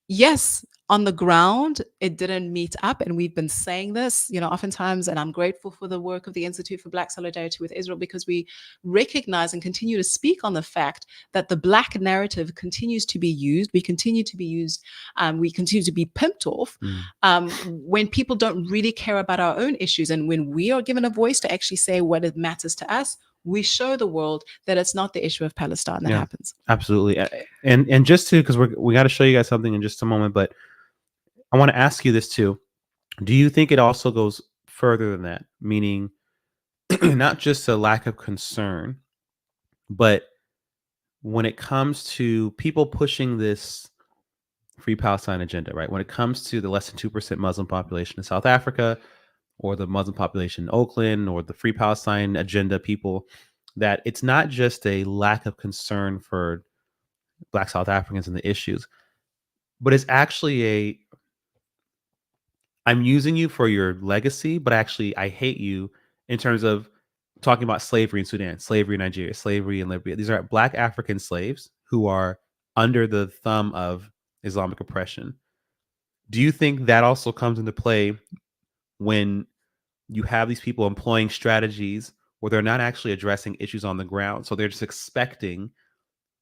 yes, on the ground, it didn't meet up. And we've been saying this, oftentimes, and I'm grateful for the work of the Institute for Black Solidarity with Israel, because we recognize and continue to speak on the fact that the Black narrative continues to be used. We continue to be used. We continue to be pimped off when people don't really care about our own issues. And when we are given a voice to actually say what it matters to us, we show the world that it's not the issue of Palestine that happens. Absolutely. And just to, because we got to show you guys something in just a moment, but I want to ask you this too. Do you think it also goes further than that? Meaning not just a lack of concern, but when it comes to people pushing this Free Palestine agenda, right? When it comes to the less than 2% Muslim population in South Africa, or the Muslim population in Oakland, or the Free Palestine agenda people, that it's not just a lack of concern for Black South Africans and the issues, but it's actually I'm using you for your legacy, but actually I hate you in terms of talking about slavery in Sudan, slavery in Nigeria, slavery in Libya. These are Black African slaves who are under the thumb of Islamic oppression. Do you think that also comes into play when you have these people employing strategies where they're not actually addressing issues on the ground? So they're just expecting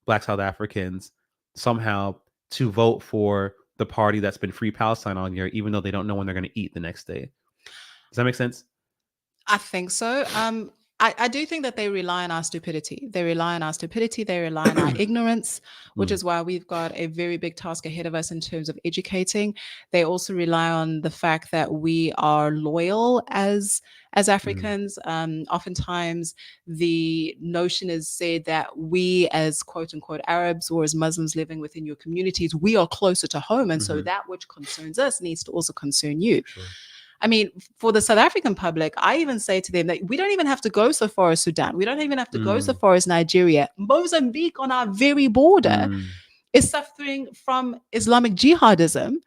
Black South Africans somehow to vote for the party that's been Free Palestine all year, even though they don't know when they're going to eat the next day. Does that make sense? I think so. I do think that they rely on our stupidity. They rely on our stupidity. They rely on our ignorance, which is why we've got a very big task ahead of us in terms of educating. They also rely on the fact that we are loyal as Africans. Oftentimes, the notion is said that we, as quote unquote Arabs or as Muslims living within your communities, we are closer to home, and so that which concerns us needs to also concern you. Sure. I mean, for the South African public, I even say to them that we don't even have to go so far as Sudan. We don't even have to go so far as Nigeria. Mozambique on our very border is suffering from Islamic jihadism.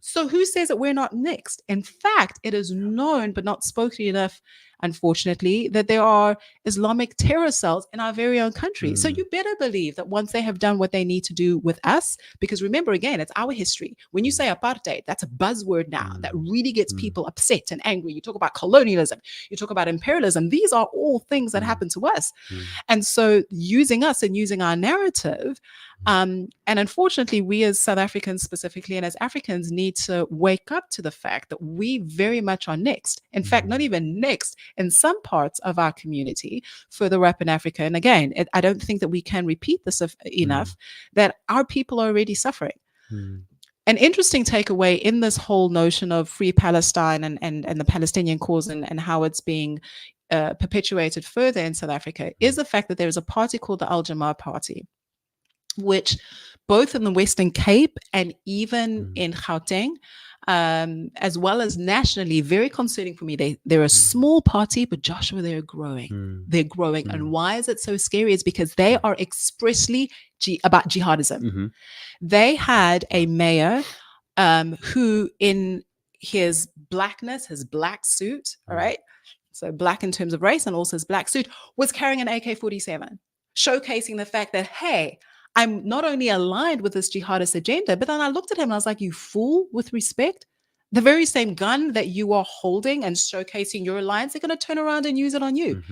So who says that we're not next? In fact, it is known but not spoken enough, unfortunately, that there are Islamic terror cells in our very own country. So you better believe that once they have done what they need to do with us, because remember, again, it's our history. When you say apartheid, that's a buzzword now that really gets people upset and angry. You talk about colonialism, you talk about imperialism. These are all things that happen to us. And so using us and using our narrative, and unfortunately, we as South Africans specifically and as Africans need to wake up to the fact that we very much are next. In fact, not even next in some parts of our community, further up in Africa. And again, I don't think that we can repeat this enough, that our people are already suffering. An interesting takeaway in this whole notion of Free Palestine and the Palestinian cause and how it's being perpetuated further in South Africa is the fact that there is a party called the Al Jamaa Party, which both in the Western Cape and even in Gauteng, as well as nationally, very concerning for me. They're a small party, but Joshua, they're growing. They're growing. And why is it so scary? It's because they are expressly about jihadism. They had a mayor who in his blackness, his black suit, all right, so black in terms of race and also his black suit, was carrying an AK-47, showcasing the fact that, hey, I'm not only aligned with this jihadist agenda, but then I looked at him and I was like, you fool, with respect. the very same gun that you are holding and showcasing your alliance, they're going to turn around and use it on you.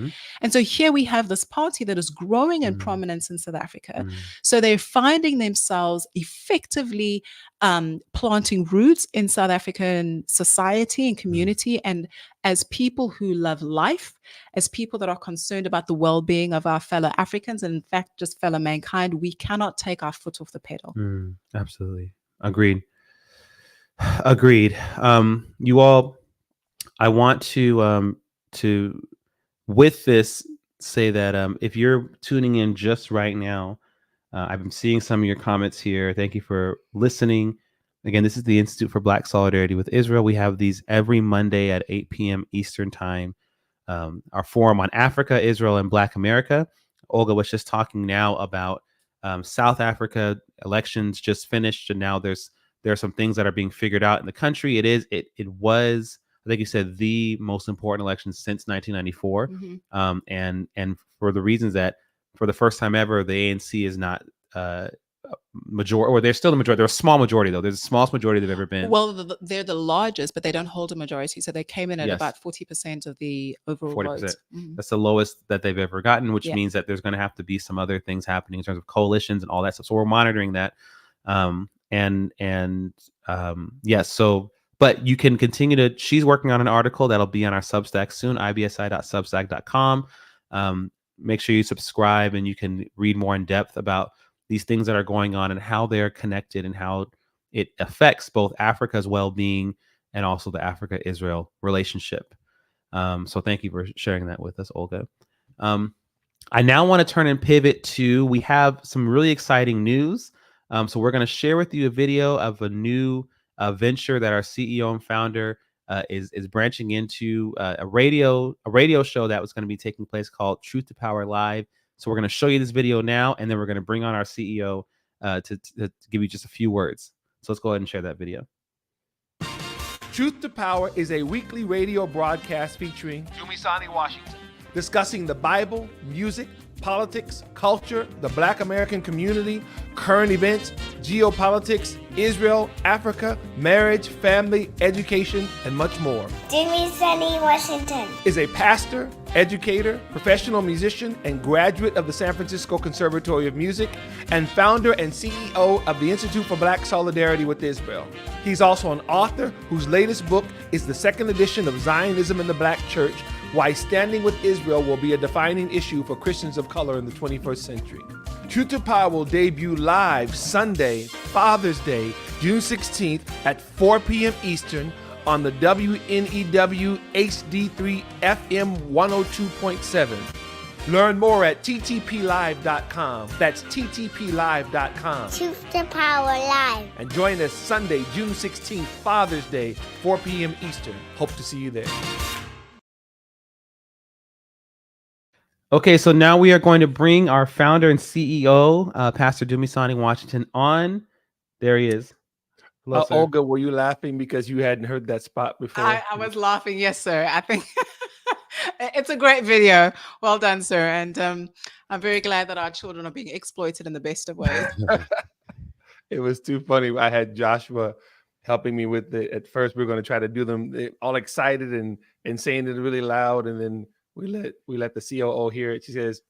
And so here we have this party that is growing in prominence in South Africa. So they're finding themselves effectively planting roots in South African society and community. And as people who love life, as people that are concerned about the well-being of our fellow Africans, and in fact, just fellow mankind, we cannot take our foot off the pedal. Absolutely. Agreed. Agreed. You all, I want to with this say that if you're tuning in just right now, I've been seeing some of your comments here. Thank you for listening. Again, this is the Institute for Black Solidarity with Israel. We have these every Monday at 8 p.m. Eastern Time. Our forum on Africa, Israel, and Black America. Olga was just talking now about South Africa elections just finished, and now there are some things that are being figured out in the country. It was, I think you said, the most important election since 1994, and for the reasons that for the first time ever, the ANC is not majority, or they're still the majority. They're a small majority, though. They're the smallest majority they've ever been. Well, they're the largest, but they don't hold a majority. So they came in at about 40% of the overall 40%. Vote. That's the lowest that they've ever gotten, which means that there's going to have to be some other things happening in terms of coalitions and all that stuff. So we're monitoring that. Yes. So, but you can continue to, she's working on an article that'll be on our Substack soon, ibsi.substack.com. Make sure you subscribe and you can read more in depth about these things that are going on and how they're connected and how it affects both Africa's well-being and also the Africa-Israel relationship. So thank you for sharing that with us, Olga. I now want to turn and pivot to, we have some really exciting news. So we're going to share with you a video of a new venture that our CEO and founder is branching into, a radio show that was going to be taking place called Truth to Power Live. So we're going to show you this video now, and then we're going to bring on our CEO to give you just a few words. So let's go ahead and share that video. Truth to Power is a weekly radio broadcast featuring Dumisani Washington, discussing the Bible, music, politics, culture, the Black American community, current events, geopolitics, Israel, Africa, marriage, family, education, and much more. Dumisani Washington is a pastor, educator, professional musician, and graduate of the San Francisco Conservatory of Music, and founder and CEO of the Institute for Black Solidarity with Israel. He's also an author whose latest book is the second edition of Zionism in the Black Church, Why Standing with Israel Will Be a Defining Issue for Christians of Color in the 21st Century. Truth to Power will debut live Sunday, Father's Day, June 16th at 4 p.m. Eastern on the WNEW HD3 FM 102.7. Learn more at ttplive.com. That's ttplive.com. Truth to Power Live. And join us Sunday, June 16th, Father's Day, 4 p.m. Eastern. Hope to see you there. Okay, so now we are going to bring our founder and CEO, Pastor Dumisani Washington, on. There he is. Hello, Olga, were you laughing because you hadn't heard that spot before? I was laughing, yes, sir. I think it's a great video. Well done, sir. And I'm very glad that our children are being exploited in the best of ways. It was too funny. I had Joshua helping me with it. At first, we were going to try to do them all excited and saying it really loud, and then we let the COO hear it. She says,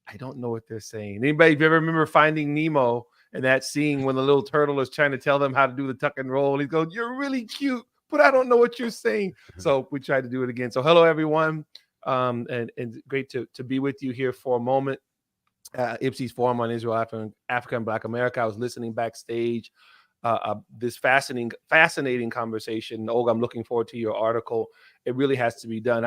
"I don't know what they're saying." Anybody ever remember Finding Nemo and that scene when the little turtle is trying to tell them how to do the tuck and roll? He goes, "You're really cute, but I don't know what you're saying." So we tried to do it again. So hello, everyone. And great to be with you here for a moment. IBSI's Forum on Israel, Africa, and Black America. I was listening backstage. This fascinating conversation. Olga, I'm looking forward to your article. It really has to be done.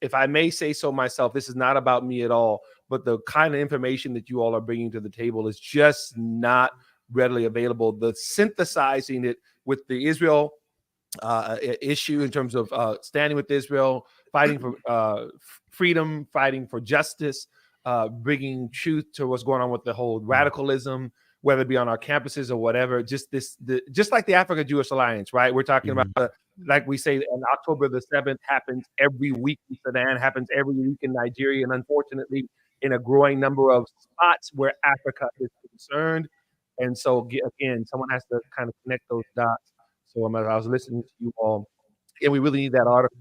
If I may say so myself, this is not about me at all, but the kind of information that you all are bringing to the table is just not readily available. The synthesizing it with the Israel issue in terms of standing with Israel, fighting for freedom, fighting for justice, bringing truth to what's going on with the whole radicalism, whether it be on our campuses or whatever. Just like the Africa Jewish Alliance, right? We're talking about, like we say, on October the 7th happens every week in Sudan, happens every week in Nigeria, and unfortunately in a growing number of spots where Africa is concerned. And so again, someone has to kind of connect those dots. So I was listening to you all, and we really need that article,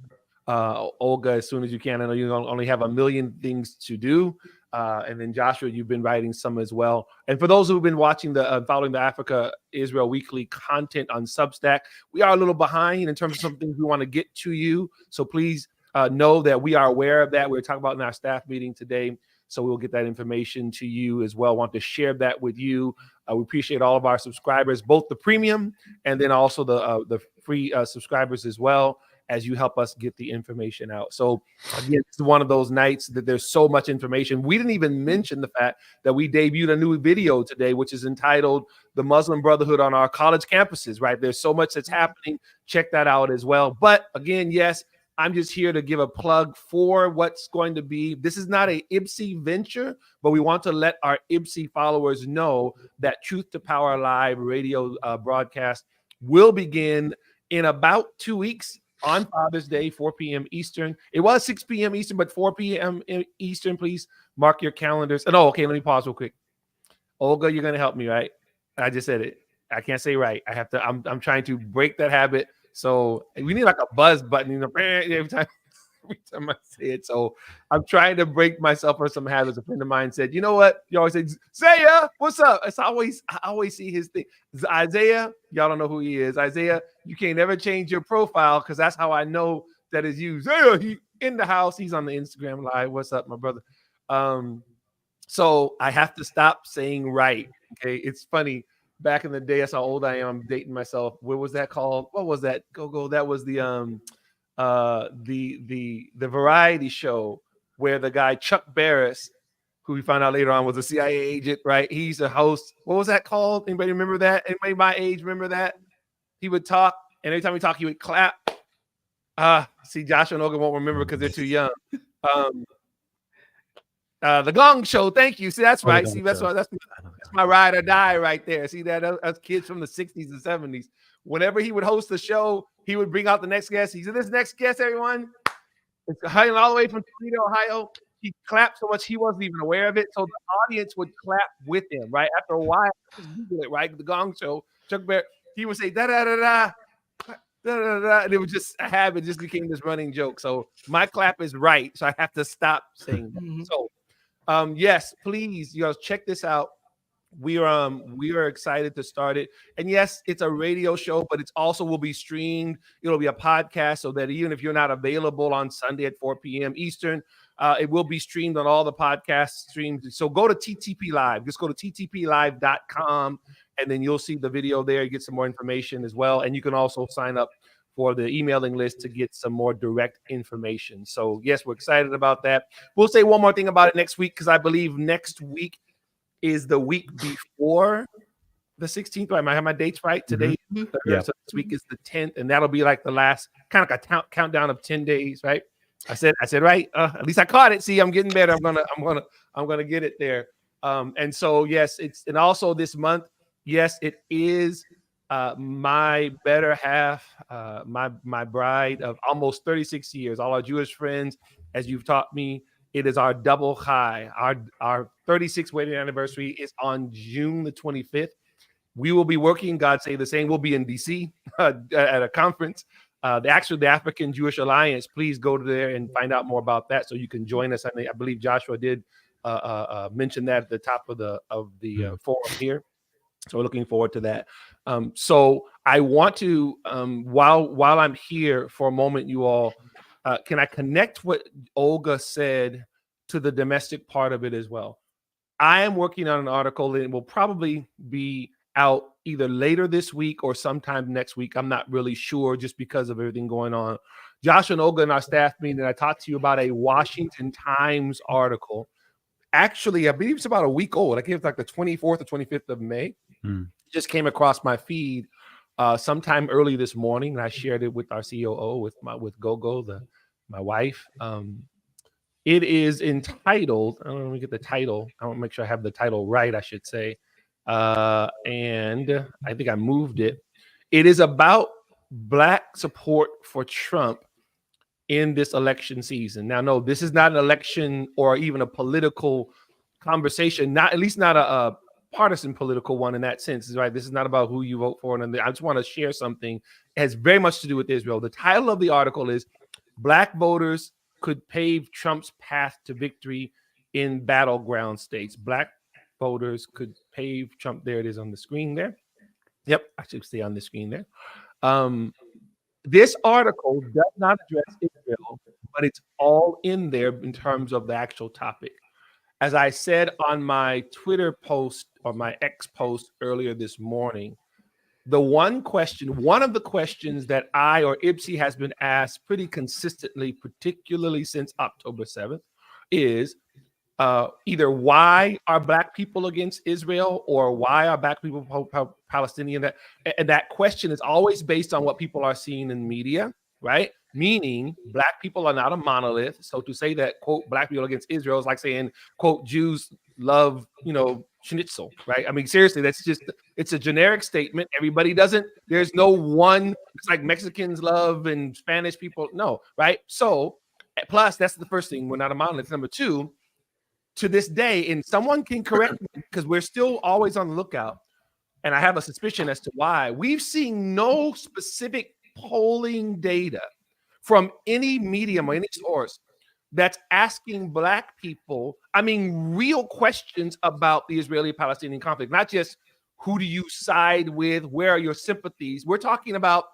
Olga, as soon as you can. I know you only have a million things to do. And then Joshua, you've been writing some as well. And for those who've been watching following the Africa Israel Weekly content on Substack, we are a little behind in terms of some things we want to get to you. So please know that we are aware of that. We were talking about in our staff meeting today. So we'll get that information to you as well. Want to share that with you. We appreciate all of our subscribers, both the premium and then also the free subscribers as well, as you help us get the information out. So again, it's one of those nights that there's so much information. We didn't even mention the fact that we debuted a new video today, which is entitled "The Muslim Brotherhood on Our College Campuses," right? There's so much that's happening. Check that out as well. But again, yes, I'm just here to give a plug for what's going to be. This is not a IBSI venture, but we want to let our IBSI followers know that Truth to Power Live radio broadcast will begin in about 2 weeks on Father's Day, 4 p.m. Eastern. It was 6 p.m. Eastern, but 4 p.m. Eastern. Please mark your calendars. And okay, let me pause real quick. Olga, you're gonna help me, right? I just said it. I can't say right. I have to. I'm trying to break that habit. So we need like a buzz button, every time I say it. So I'm trying to break myself for some habits. A friend of mine said, "You know what? You always say, Zaya, what's up?" I always see his thing. Isaiah, y'all don't know who he is. Isaiah, you can't ever change your profile because that's how I know that is you. Zaya, he in the house. He's on the Instagram live. What's up, my brother? So I have to stop saying right. Okay, it's funny. Back in the day, that's how old I am. I'm dating myself. What was that called? What was that? Go. That was the variety show where the guy Chuck Barris, who we found out later on was a CIA agent, right? He's a host. What was that called? Anybody remember that? Anybody my age remember that? He would talk, and every time he talked, he would clap. See, Josh and Olga won't remember because they're too young. The Gong Show. Thank you. See, that's right. See, that's my ride or die right there. See that? Us kids from the 60s and 70s. Whenever he would host the show, he would bring out the next guest. He said, "This next guest, everyone, it's all the way from Toledo, Ohio." He clapped so much he wasn't even aware of it. So the audience would clap with him, right? After a while, just Google it, right? The Gong Show. Chuck Berry, he would say da da da da. Da, da, da, and it was just a habit, just became this running joke. So my clap is right, so I have to stop saying that. So yes, please, check this out. We are excited to start it. And yes, it's a radio show, but it's also will be streamed. It'll be a podcast so that even if you're not available on Sunday at 4 p.m. Eastern, it will be streamed on all the podcast streams. So go to TTP Live. Just go to ttplive.com and then you'll see the video there. You get some more information as well. And you can also sign up for the emailing list to get some more direct information. So yes, we're excited about that. We'll say one more thing about it next week, because I believe next week is the week before the 16th. I might have my dates right today. Yeah. So this week is the 10th, and that'll be like the last kind of like a countdown of 10 days, right? I said right. At least I caught it. See, I'm getting better. I'm gonna get it there. And so yes, and also this month, yes, it is my better half, my bride of almost 36 years. All our Jewish friends, as you've taught me, it is our double high. Our 36th wedding anniversary is on June the 25th. We will be working, God say the same. We'll be in DC at a conference. The African Jewish Alliance. Please go to there and find out more about that so you can join us. I believe Joshua did mention that at the top of the forum here. So we're looking forward to that. So I want to, while I'm here for a moment, you all, can I connect what Olga said to the domestic part of it as well? I am working on an article and it will probably be out either later this week or sometime next week. I'm not really sure just because of everything going on. Josh and Olga in our staff meeting, I talked to you about a Washington Times article. Actually, I believe it's about a week old. I think it's like the 24th or 25th of May. It just came across my feed sometime early this morning, and I shared it with our COO, with Gogo, my wife. It is entitled, let me get the title. I want to make sure I have the title right, I should say. And I think I moved it. It is about Black support for Trump in this election season. Now, no, this is not an election or even a political conversation, at least not partisan political one in that sense, right? This is not about who you vote for. And I just want to share something. It has very much to do with Israel. The title of the article is Black Voters Could Pave Trump's Path to Victory in Battleground States. Black voters could pave Trump. There it is on the screen there. Yep, I should stay on the screen there. This article does not address Israel, but it's all in there in terms of the actual topic. As I said on my Twitter post or my X post earlier this morning, one of the questions that I or IBSI has been asked pretty consistently, particularly since October 7th, is either why are Black people against Israel or why are Black people Palestinian? And that question is always based on what people are seeing in media, right? Meaning Black people are not a monolith. So to say that, quote, Black people against Israel is like saying, quote, Jews love, schnitzel, right? I mean, seriously, it's a generic statement. Everybody doesn't, there's no one, it's like Mexicans love and Spanish people, no, right? So plus that's the first thing, we're not a monolith. Number two, to this day, and someone can correct me because we're still always on the lookout, and I have a suspicion as to why, we've seen no specific polling data from any medium or any source that's asking Black people, real questions about the Israeli-Palestinian conflict, not just who do you side with, where are your sympathies. We're talking about,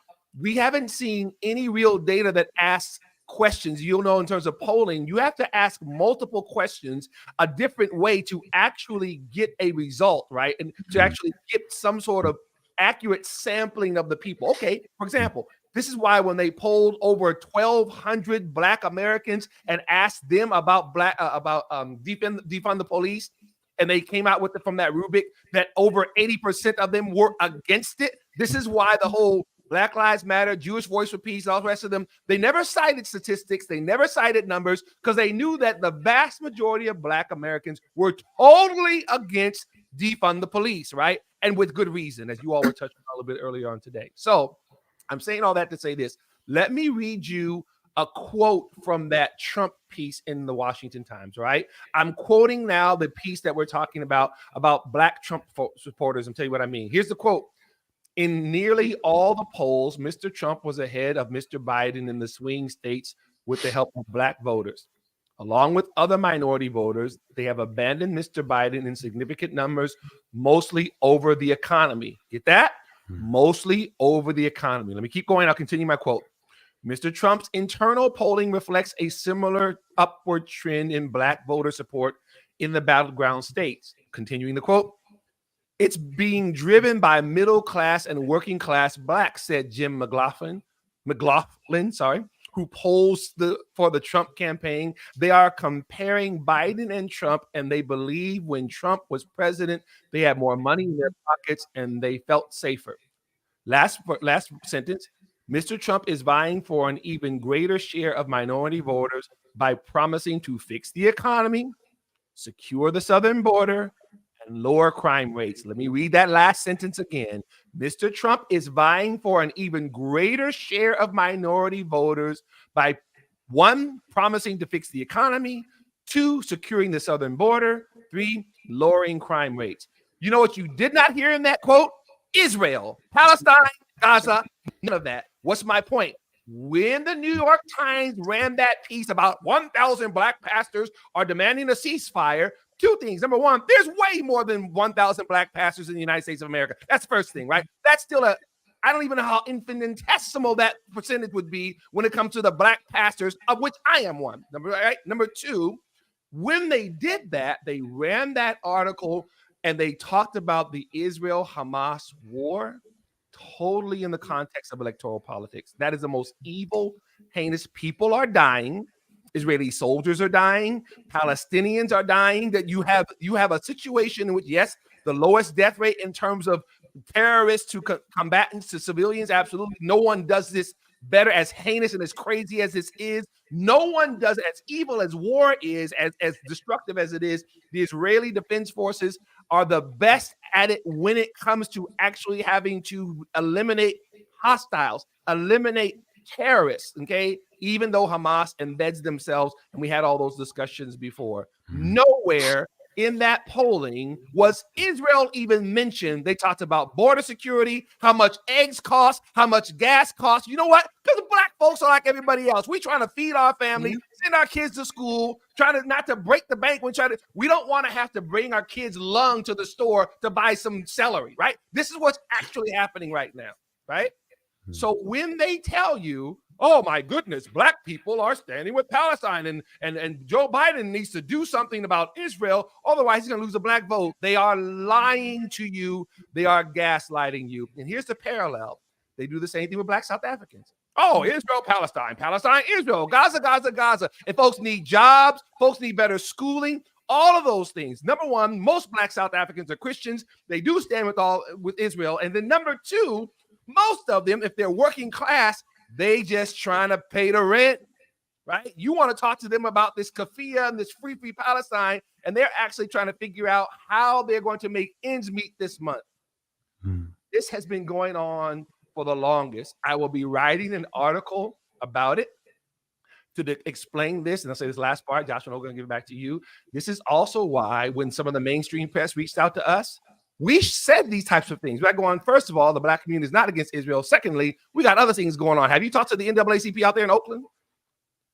we haven't seen any real data that asks questions. You'll know in terms of polling, you have to ask multiple questions a different way to actually get a result, right? And to actually get some sort of accurate sampling of the people. Okay, for example, this is why when they polled over 1,200 Black Americans and asked them about defund the police, and they came out with it from that rubric that over 80% of them were against it. This is why the whole Black Lives Matter, Jewish Voice for Peace, all the rest of them, they never cited statistics, they never cited numbers, because they knew that the vast majority of Black Americans were totally against defund the police, right? And with good reason, as you all were touching on a little bit earlier on today. So I'm saying all that to say this. Let me read you a quote from that Trump piece in the Washington Times, right? I'm quoting now the piece that we're talking about Black Trump supporters. And tell you what I mean. Here's the quote. In nearly all the polls, Mr. Trump was ahead of Mr. Biden in the swing states with the help of Black voters. Along with other minority voters, they have abandoned Mr. Biden in significant numbers, mostly over the economy. Get that? Mostly over the economy. Let me keep going. I'll continue my quote. Mr. Trump's internal polling reflects a similar upward trend in Black voter support in the battleground states. Continuing the quote. It's being driven by middle class and working class Blacks, said Jim McLaughlin, who polls for the Trump campaign. They are comparing Biden and Trump, and they believe when Trump was president, they had more money in their pockets and they felt safer. Last sentence. Mr. Trump is vying for an even greater share of minority voters by promising to fix the economy, secure the southern border, and lower crime rates. Let me read that last sentence again. Mr. Trump is vying for an even greater share of minority voters by 1, promising to fix the economy, 2, securing the southern border, 3, lowering crime rates. You know what you did not hear in that quote? Israel, Palestine, Gaza, none of that. What's my point? When the New York Times ran that piece about 1,000 Black pastors are demanding a ceasefire, 2 things. Number 1, there's way more than 1,000 Black pastors in the United States of America. That's the first thing, right? That's still I don't even know how infinitesimal that percentage would be when it comes to the Black pastors, of which I am one. Number 2, when they did that, they ran that article and they talked about the Israel-Hamas war totally in the context of electoral politics. That is the most evil, heinous. People are dying. Israeli soldiers are dying. Palestinians are dying. That you have a situation in which, yes, the lowest death rate in terms of terrorists to combatants to civilians. Absolutely. No one does this better, as heinous and as crazy as this is. No one does it as evil as war is, as destructive as it is. The Israeli Defense Forces are the best at it when it comes to actually having to eliminate hostiles, eliminate terrorists, okay? Even though Hamas embeds themselves, and we had all those discussions before. Nowhere in that polling was Israel even mentioned. They talked about border security, how much eggs cost, how much gas costs. You know what? Because black folks are like everybody else. We trying to feed our family, send our kids to school, trying to not to break the bank. We don't want to have to bring our kids' lung to the store to buy some celery, right? This is what's actually happening right now, right? So when they tell you, oh my goodness, black people are standing with Palestine and Joe Biden needs to do something about Israel, otherwise he's going to lose a black vote. They are lying to you. They are gaslighting you. And here's the parallel. They do the same thing with black South Africans. Oh, Israel, Palestine, Palestine, Israel, Gaza, Gaza, Gaza. And folks need jobs. Folks need better schooling. All of those things. Number one, most black South Africans are Christians. They do stand with Israel. And then number two, most of them, if they're working class, they just trying to pay the rent, right? You want to talk to them about this kafia and this free Palestine, and they're actually trying to figure out how they're going to make ends meet this month. This has been going on for the longest. I will be writing an article about it to explain this, and I'll say this last part. Joshua, I'm going to give it back to you. This is also why when some of the mainstream press reached out to us, we said these types of things. We're going, first of all, the black community is not against Israel. Secondly, we got other things going on. Have you talked to the NAACP out there in Oakland?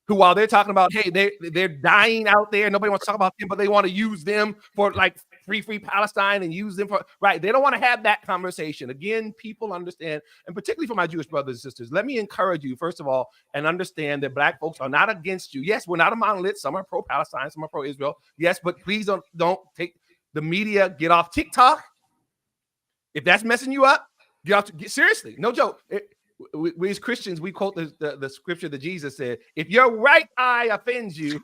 Who, while they're talking about, hey, they're dying out there, nobody wants to talk about them, but they want to use them for like free Palestine and use them for, right? They don't want to have that conversation. Again, people understand, and particularly for my Jewish brothers and sisters, let me encourage you, first of all, and understand that black folks are not against you. Yes, we're not a monolith. Some are pro-Palestine, some are pro-Israel. Yes, but please don't take the media, get off TikTok. If that's messing you up, seriously, no joke. We as Christians, we quote the scripture that Jesus said, if your right eye offends you,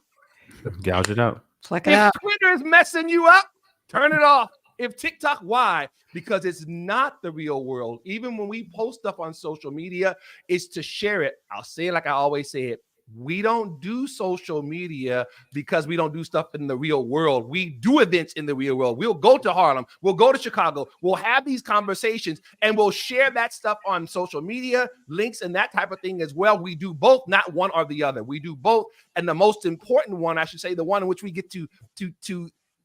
gouge it out. Pluck it out. If Twitter is messing you up, turn it off. If TikTok, why? Because it's not the real world. Even when we post stuff on social media, it's to share it. I'll say it like I always say it. We don't do social media because we don't do stuff in the real world. We do events in the real world. We'll go to Harlem. We'll go to Chicago. We'll have these conversations and we'll share that stuff on social media, links and that type of thing as well. We do both, not one or the other. We do both. And the most important one, I should say, the one in which we get to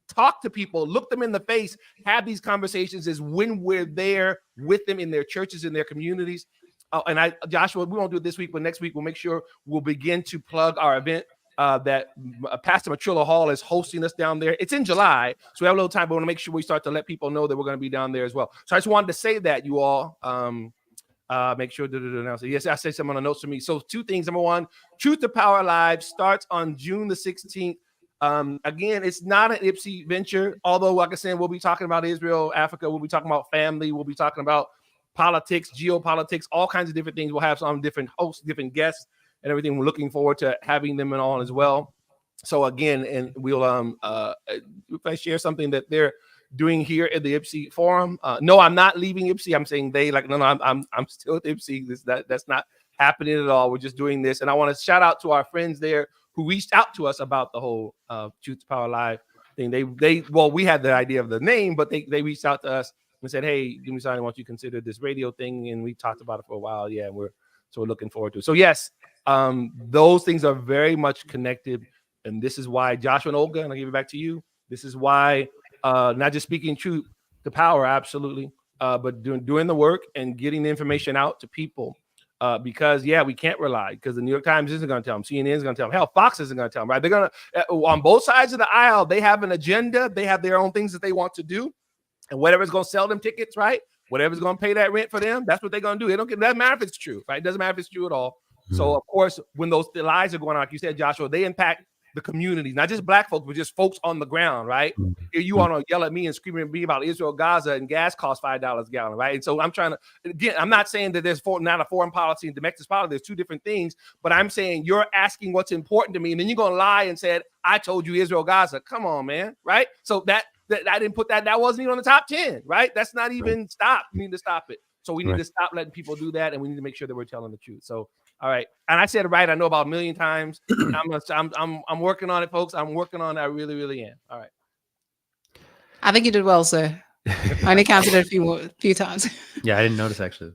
talk to people, look them in the face, have these conversations is when we're there with them in their churches, in their communities. And Joshua, we won't do it this week, but next week we'll make sure we'll begin to plug our event that Pastor Matrilla Hall is hosting us down there. It's in July, so we have a little time, but we want to make sure we start to let people know that we're going to be down there as well. So I just wanted to say that, you all. Make sure to yes, I said some on the notes for me. So two things. Number one, Truth to Power Live starts on June the 16th. Again, it's not an IBSI venture, although, like I said, we'll be talking about Israel, Africa. We'll be talking about family. We'll be talking about politics, geopolitics, all kinds of different things. We'll have some different hosts, different guests, and everything. We're looking forward to having them on as well. So again, and we'll if I share something that they're doing here at the IBSI forum. No, I'm not leaving IBSI. I'm saying they, like, no, I'm still at IBSI. That's not happening at all. We're just doing this, and I want to shout out to our friends there who reached out to us about the whole Truth to Power Live thing. We had the idea of the name, but they reached out to us and said, hey, give me something, why don't you consider this radio thing? And we talked about it for a while. Yeah, we're looking forward to it. So yes, those things are very much connected. And this is why Joshua and Olga, and I'll give it back to you. This is why not just speaking truth to power, absolutely, but doing the work and getting the information out to people. Because we can't rely, because the New York Times isn't going to tell them, CNN is going to tell them, hell, Fox isn't going to tell them, right? They're going to, on both sides of the aisle, they have an agenda. They have their own things that they want to do. And whatever's going to sell them tickets, right? Whatever's going to pay that rent for them, that's what they're going to do. It doesn't matter if it's true, right? It doesn't matter if it's true at all. So, of course, when the lies are going on, like you said, Joshua, they impact the community, not just black folks, but just folks on the ground, right? You want to yell at me and scream at me about Israel, Gaza, and gas costs $5 a gallon, right? And so I'm trying to, again, I'm not saying that there's not a foreign policy and domestic policy. There's two different things, but I'm saying you're asking what's important to me, and then you're going to lie and say, I told you Israel, Gaza. Come on, man, right? So that I didn't put that wasn't even on the top 10, right? That's not even stop. We need to stop it. So we need to stop letting people do that, and we need to make sure that we're telling the truth. So, all right. And I said it right. I know about a million times. I'm working on it, folks. I'm working on it. I really, really am. All right. I think you did well, sir. I only counted it a few times. Yeah, I didn't notice actually.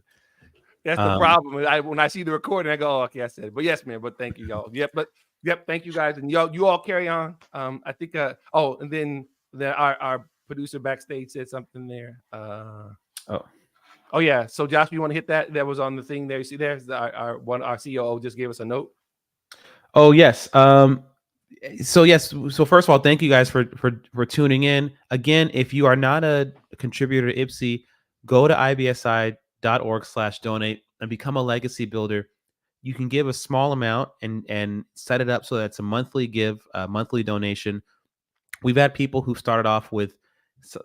That's the problem. When I see the recording, I go, oh, okay, I said it. But yes, man. But thank you, y'all. Yep. Thank you guys, and you all carry on. I think. And then our producer backstage said something there. Oh. Oh yeah. So Josh, you want to hit that? That was on the thing there. You see, there's our COO just gave us a note. Oh yes. So yes. So first of all, thank you guys for tuning in. Again, if you are not a contributor to IBSI, go to ibsi.org/donate and become a legacy builder. You can give a small amount and set it up so that it's a monthly monthly donation. We've had people who started off with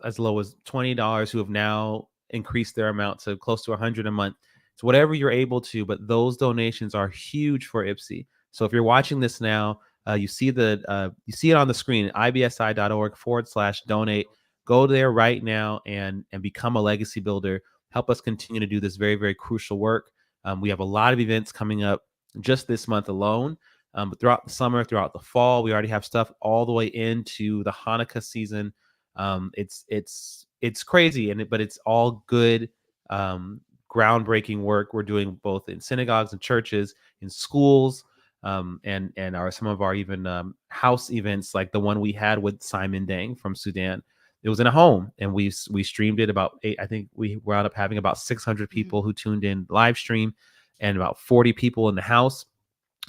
as low as $20 who have now increased their amount to close to $100 a month. So whatever you're able to, but those donations are huge for IBSI. So if you're watching this now, you see it on the screen, ibsi.org/donate. Go there right now and become a legacy builder. Help us continue to do this very, very crucial work. We have a lot of events coming up just this month alone. But throughout the summer, throughout the fall, we already have stuff all the way into the Hanukkah season. It's crazy, but it's all good, groundbreaking work we're doing both in synagogues and churches, in schools, and some of our even house events like the one we had with Simon Dang from Sudan. It was in a home, and we streamed it about 8. I think we wound up having about 600 people who tuned in live stream, and about 40 people in the house.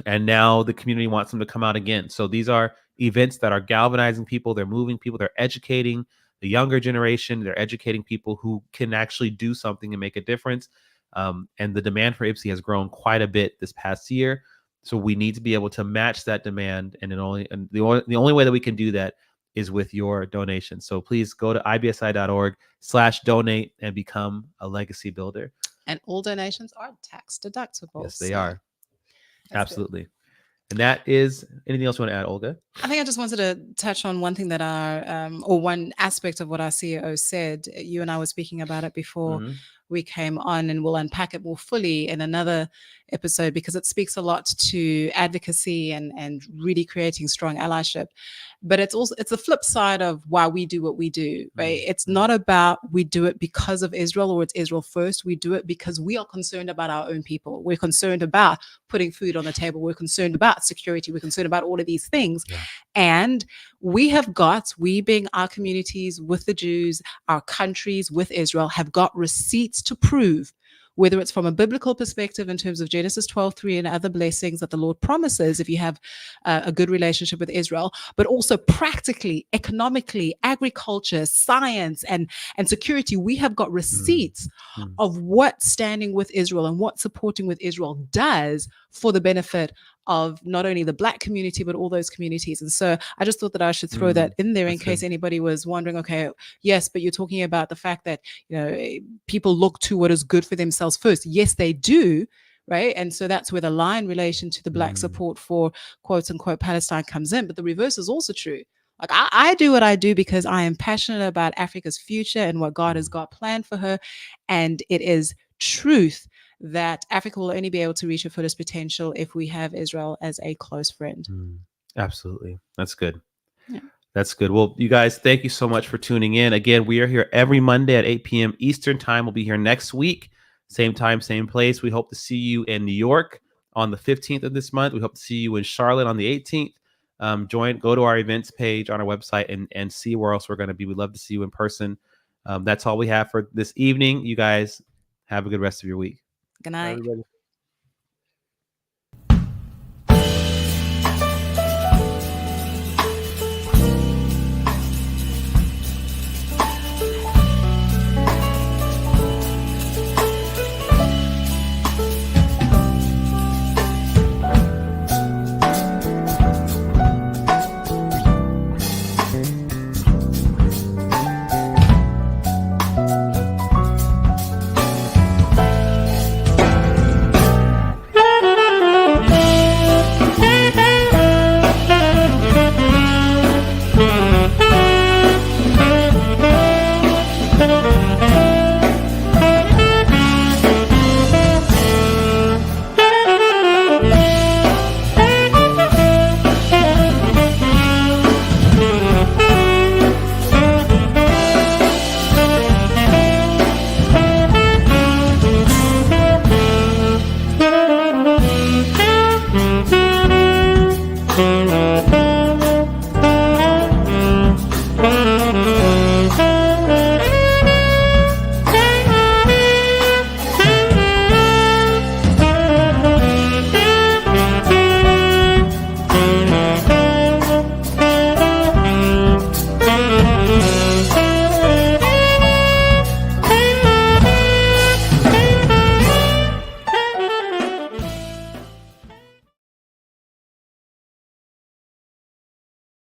And now the community wants them to come out again. So these are events that are galvanizing people. They're moving people. They're educating the younger generation. They're educating people who can actually do something and make a difference. And the demand for IBSI has grown quite a bit this past year. So we need to be able to match that demand. And the only way that we can do that is with your donation. So please go to ibsi.org/donate and become a legacy builder. And all donations are tax deductible. Yes, they are. Absolutely. Good. And that is anything else you want to add, Olga? I think I just wanted to touch on one thing that one aspect of what our CEO said. You and I were speaking about it before we came on, and we'll unpack it more fully in another episode because it speaks a lot to advocacy and really creating strong allyship. But it's the flip side of why we do what we do, right? It's not about we do it because of Israel or it's Israel first. We do it because we are concerned about our own people. We're concerned about putting food on the table. We're concerned about security. We're concerned about all of these things. Yeah. And we being our communities with the Jews, our countries with Israel, have got receipts to prove, whether it's from a biblical perspective in terms of Genesis 12:3 and other blessings that the Lord promises if you have a good relationship with Israel, but also practically, economically, agriculture, science, and security. We have got receipts of what standing with Israel and what supporting with Israel does for the benefit of not only the Black community, but all those communities. And so I just thought that I should throw that in there in case anybody was wondering, okay, yes, but you're talking about the fact that, people look to what is good for themselves first. Yes, they do. Right. And so that's where the line relation to the Black support for quote unquote Palestine comes in. But the reverse is also true. Like I do what I do because I am passionate about Africa's future and what God has got planned for her. And it is truth that Africa will only be able to reach her fullest potential if we have Israel as a close friend. Absolutely. That's good. Yeah. That's good. Well, you guys, thank you so much for tuning in. Again, we are here every Monday at 8 p.m. Eastern time. We'll be here next week. Same time, same place. We hope to see you in New York on the 15th of this month. We hope to see you in Charlotte on the 18th. Go to our events page on our website and see where else we're going to be. We'd love to see you in person. That's all we have for this evening. You guys have a good rest of your week. Good night. Everybody.